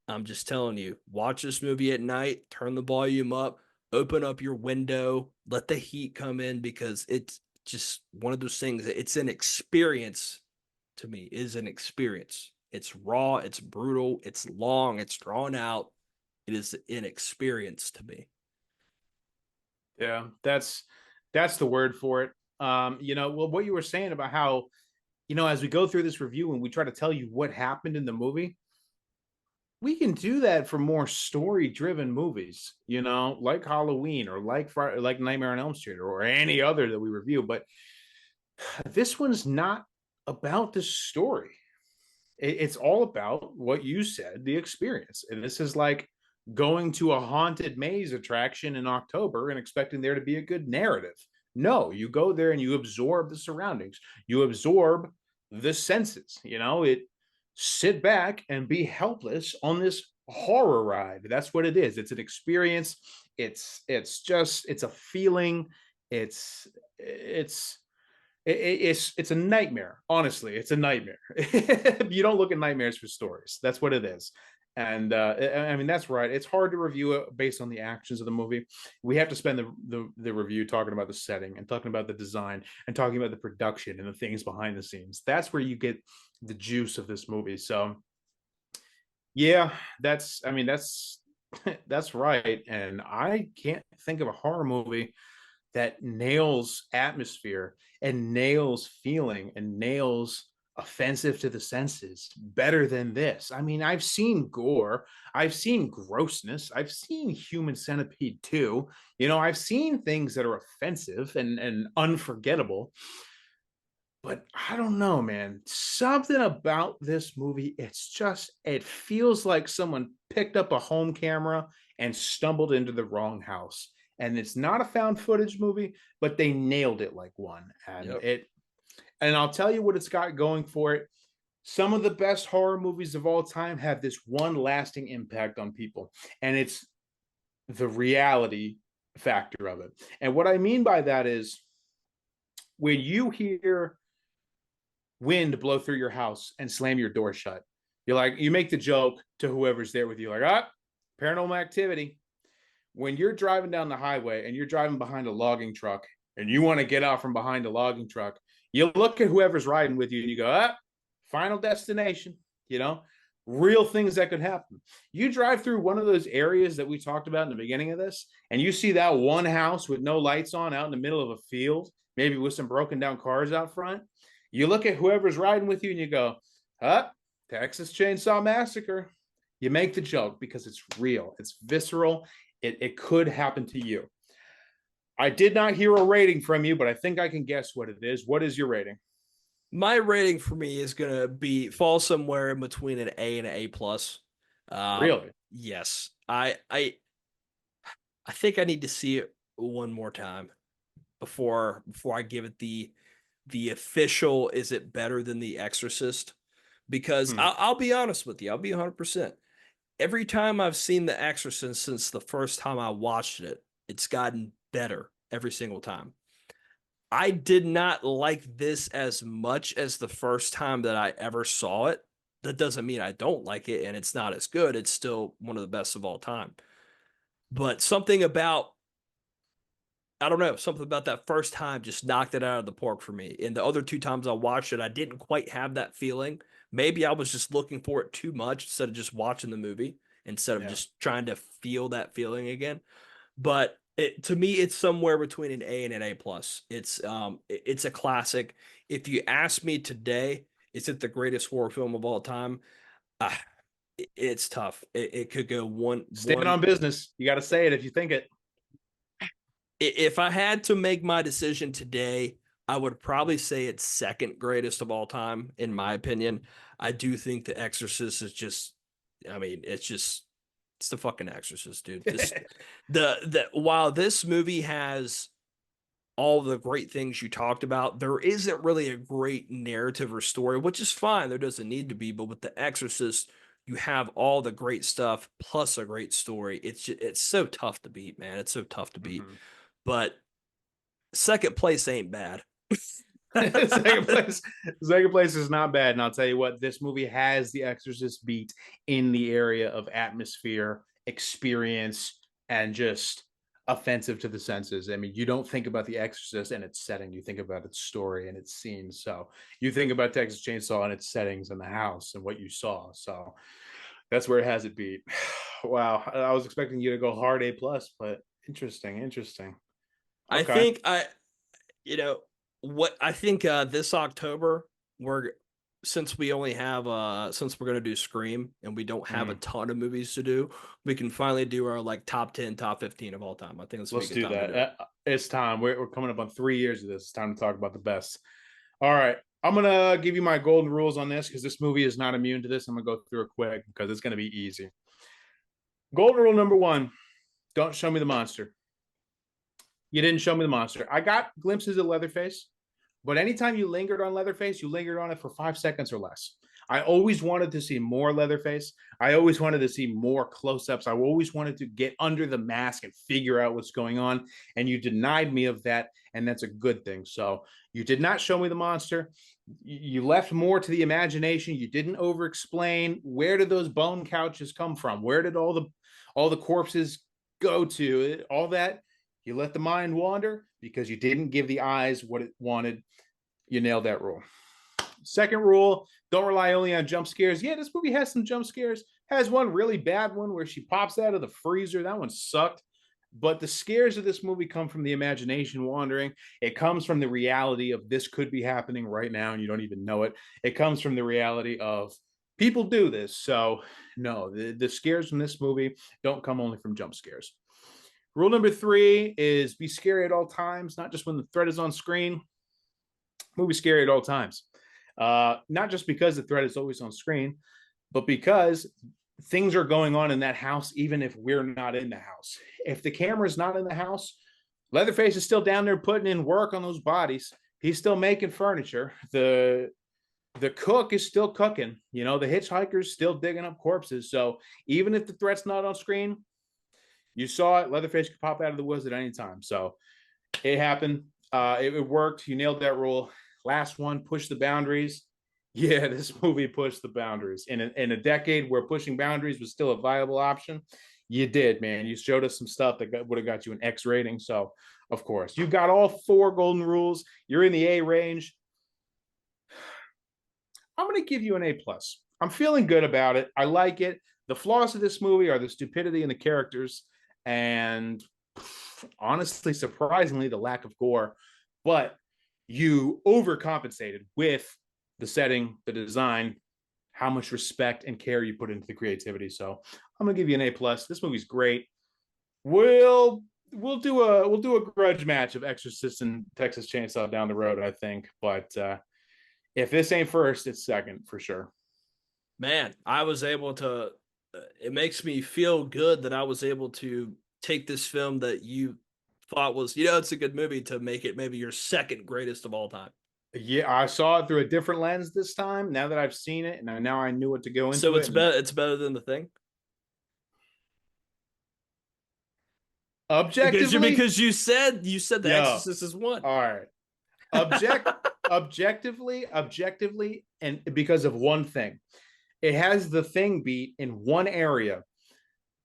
[SPEAKER 1] I'm just telling you, watch this movie at night, turn the volume up, open up your window, let the heat come in because it's just one of those things. It's an experience to me, it is an experience. It's raw, it's brutal, it's long, it's drawn out. It is an experience to me.
[SPEAKER 2] Yeah, that's the word for it. Well, what you were saying about how, as we go through this review and we try to tell you what happened in the movie, we can do that for more story-driven movies, like Halloween or like Nightmare on Elm Street or any other that we review. But this one's not about the story. It's all about what you said, the experience. And this is like going to a haunted maze attraction in October and expecting there to be a good narrative. No, you go there and you absorb the surroundings. You absorb the senses. It sit back and be helpless on this horror ride. That's what it is. It's an experience. It's a feeling. It's a nightmare. Honestly, it's a nightmare. You don't look at nightmares for stories. That's what it is. And I mean, that's right. It's hard to review it based on the actions of the movie. We have to spend the review talking about the setting and talking about the design and talking about the production and the things behind the scenes. That's where you get the juice of this movie. So yeah, that's that's right. And I can't think of a horror movie that nails atmosphere and nails feeling and nails offensive to the senses better than this. I mean, I've seen gore, I've seen grossness, I've seen Human Centipede 2. I've seen things that are offensive and unforgettable. But I don't know, man. Something about this movie, it feels like someone picked up a home camera and stumbled into the wrong house. And it's not a found footage movie, but they nailed it like one. And
[SPEAKER 1] Yep.
[SPEAKER 2] I'll tell you what it's got going for it. Some of the best horror movies of all time have this one lasting impact on people, and it's the reality factor of it. And what I mean by that is when you hear wind blow through your house and slam your door shut. You make the joke to whoever's there with you, like, paranormal activity. When you're driving down the highway and you're driving behind a logging truck and you want to get out from behind a logging truck, you look at whoever's riding with you and you go, final destination, you know, real things that could happen. You drive through one of those areas that we talked about in the beginning of this, and you see that one house with no lights on out in the middle of a field, maybe with some broken down cars out front. You look at whoever's riding with you and you go, Texas Chainsaw Massacre. You make the joke because it's real, it's visceral, it could happen to you. I did not hear a rating from you, but I think I can guess what it is. What is your rating?
[SPEAKER 1] My rating for me is gonna be fall somewhere in between an A and an A plus.
[SPEAKER 2] Really?
[SPEAKER 1] Yes, I think I need to see it one more time before I give it the official. Is it better than The Exorcist? Because
[SPEAKER 2] Hmm.
[SPEAKER 1] I'll be honest with you, I'll be 100%. Every time I've seen The Exorcist since the first time I watched it, it's gotten better every single time. I did not like this as much as the first time that I ever saw it. That doesn't mean I don't like it and it's not as good. It's still one of the best of all time. But something about, I don't know, something about that first time just knocked it out of the park for me. And the other two times I watched it, I didn't quite have that feeling. Maybe I was just looking for it too much instead of just watching the movie, instead of
[SPEAKER 2] Yeah.
[SPEAKER 1] just trying to feel that feeling again. But to me, it's somewhere between an A and an A plus. It's a classic. If you ask me today, is it the greatest horror film of all time? Uh, it's tough. It could go
[SPEAKER 2] Stand
[SPEAKER 1] one.
[SPEAKER 2] on business. You got to say it if you think it.
[SPEAKER 1] If I had to make my decision today, I would probably say it's second greatest of all time, in my opinion. I do think The Exorcist is just, I mean, it's the fucking Exorcist, dude. This, the while this movie has all the great things you talked about, there isn't really a great narrative or story, which is fine. There doesn't need to be, but with The Exorcist, you have all the great stuff plus a great story. It's so tough to beat, man. It's so tough to beat.
[SPEAKER 2] Mhm.
[SPEAKER 1] But second place ain't bad.
[SPEAKER 2] second place, second place is not bad. And I'll tell you what, this movie has The Exorcist beat in the area of atmosphere, experience, and just offensive to the senses. I mean, you don't think about The Exorcist and its setting, you think about its story and its scenes. So you think about Texas Chainsaw and its settings and the house and what you saw. So that's where it has it beat. Wow, I was expecting you to go hard A plus, but interesting, interesting.
[SPEAKER 1] I
[SPEAKER 2] Okay.
[SPEAKER 1] think you know what I think this October we're since we only have since we're gonna do Scream and we don't have a
[SPEAKER 2] Mm.
[SPEAKER 1] ton of movies to do, we can finally do our like top 10, top 15 of all time. I think this would be a
[SPEAKER 2] Let's
[SPEAKER 1] good
[SPEAKER 2] do
[SPEAKER 1] time to
[SPEAKER 2] that.
[SPEAKER 1] do it.
[SPEAKER 2] It's time. We're coming up on 3 years of this. It's time to talk about the best. All right. I'm going to give you my golden rules on this because this movie is not immune to this. I'm going to go through it quick because it's going to be easy. Golden rule number one, don't show me the monster. You didn't show me the monster. I got glimpses of Leatherface, but anytime you lingered on Leatherface, you lingered on it for 5 seconds or less. I always wanted to see more Leatherface. I always wanted to see more close ups. I always wanted to get under the mask and figure out what's going on. And you denied me of that. And that's a good thing. So you did not show me the monster. You left more to the imagination. You didn't over explain. Where did those bone couches come from? Where did all the corpses go to? All that you let the mind wander because you didn't give the eyes what it wanted. You nailed that rule. Second rule, don't rely only on jump scares. Yeah, this movie has some jump scares. Has one really bad one where she pops out of the freezer. That one sucked. But the scares of this movie come from the imagination wandering. It comes from the reality of this could be happening right now and you don't even know it. It comes from the reality of people do this. So, no, the scares from this movie don't come only from jump scares. Rule number three is be scary at all times, not just when the threat is on screen. Movie scary at all times. Not just because the threat is always on screen, but because things are going on in that house, even if we're not in the house. If the camera's not in the house, Leatherface is still down there putting in work on those bodies. He's still making furniture. The cook is still cooking. The hitchhiker's still digging up corpses. So even if the threat's not on screen, you saw it. Leatherface could pop out of the woods at any time. So it happened. It worked. You nailed that rule. Last one, push the boundaries. Yeah, this movie pushed the boundaries. In a decade where pushing boundaries was still a viable option, you did, man. You showed us some stuff that would have got you an X rating. So, of course, you got all four golden rules. You're in the A range. I'm going to give you an A plus. I'm feeling good about it. I like it. The flaws of this movie are the stupidity in the characters and honestly, surprisingly, the lack of gore. But you overcompensated with the setting, the design, how much respect and care you put into the creativity. So I'm gonna give you an A plus. This movie's great. We'll do a grudge match of Exorcist and Texas Chainsaw down the road, I think. But if this ain't first, it's second for sure.
[SPEAKER 1] Man, I was able to it makes me feel good that I was able to take this film that you thought was, it's a good movie to make it maybe your second greatest of all time.
[SPEAKER 2] Yeah, I saw it through a different lens this time. Now that I've seen it, and now I knew what to go
[SPEAKER 1] So
[SPEAKER 2] into it. And
[SPEAKER 1] it's better than The Thing. Because you
[SPEAKER 2] objectively,
[SPEAKER 1] because you said The
[SPEAKER 2] yeah.
[SPEAKER 1] Exorcist is one.
[SPEAKER 2] All right. Object objectively, and because of one thing, it has the thing beat in one area,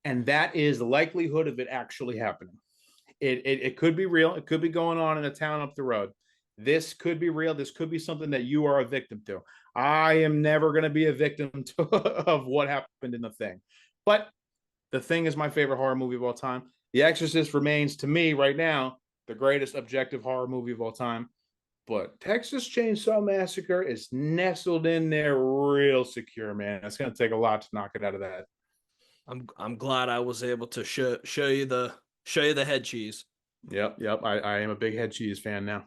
[SPEAKER 2] and that is the likelihood of it actually happening. It could be real. It could be going on in a town up the road. This could be real. This could be something that you are a victim to. I am never going to be a victim of what happened in the thing, but the Thing is my favorite horror movie of all time. The Exorcist remains to me right now the greatest objective horror movie of all time. But Texas Chainsaw Massacre is nestled in there real secure, man. It's going to take a lot to knock it out of that.
[SPEAKER 1] I'm glad I was able to show you the head cheese.
[SPEAKER 2] Yep, yep. I am a big Headcheese fan now.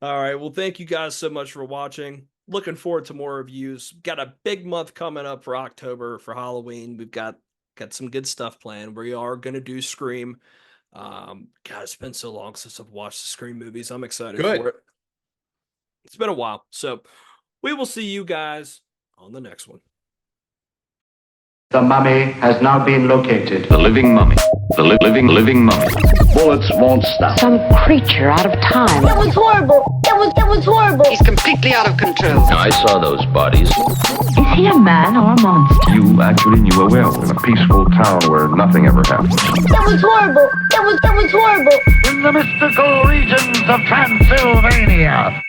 [SPEAKER 1] All right. Well, thank you guys so much for watching. Looking forward to more reviews. Got a big month coming up for October for Halloween. We've got some good stuff planned. We are gonna do Scream. God, it's been so long since I've watched the Scream movies. I'm excited
[SPEAKER 2] Good.
[SPEAKER 1] for it. It's been a while. So we will see you guys on the next one.
[SPEAKER 3] The mummy has now been located.
[SPEAKER 4] The living mummy. The living mummy.
[SPEAKER 3] Bullets won't stop.
[SPEAKER 5] Some creature out of time.
[SPEAKER 6] It was horrible. It was horrible.
[SPEAKER 7] He's completely out of control.
[SPEAKER 4] Now, I saw those bodies.
[SPEAKER 5] Is he a man or a monster?
[SPEAKER 8] You actually knew a werewolf in a peaceful town where nothing ever happened.
[SPEAKER 6] It was horrible. It was horrible.
[SPEAKER 3] In the mystical regions of Transylvania.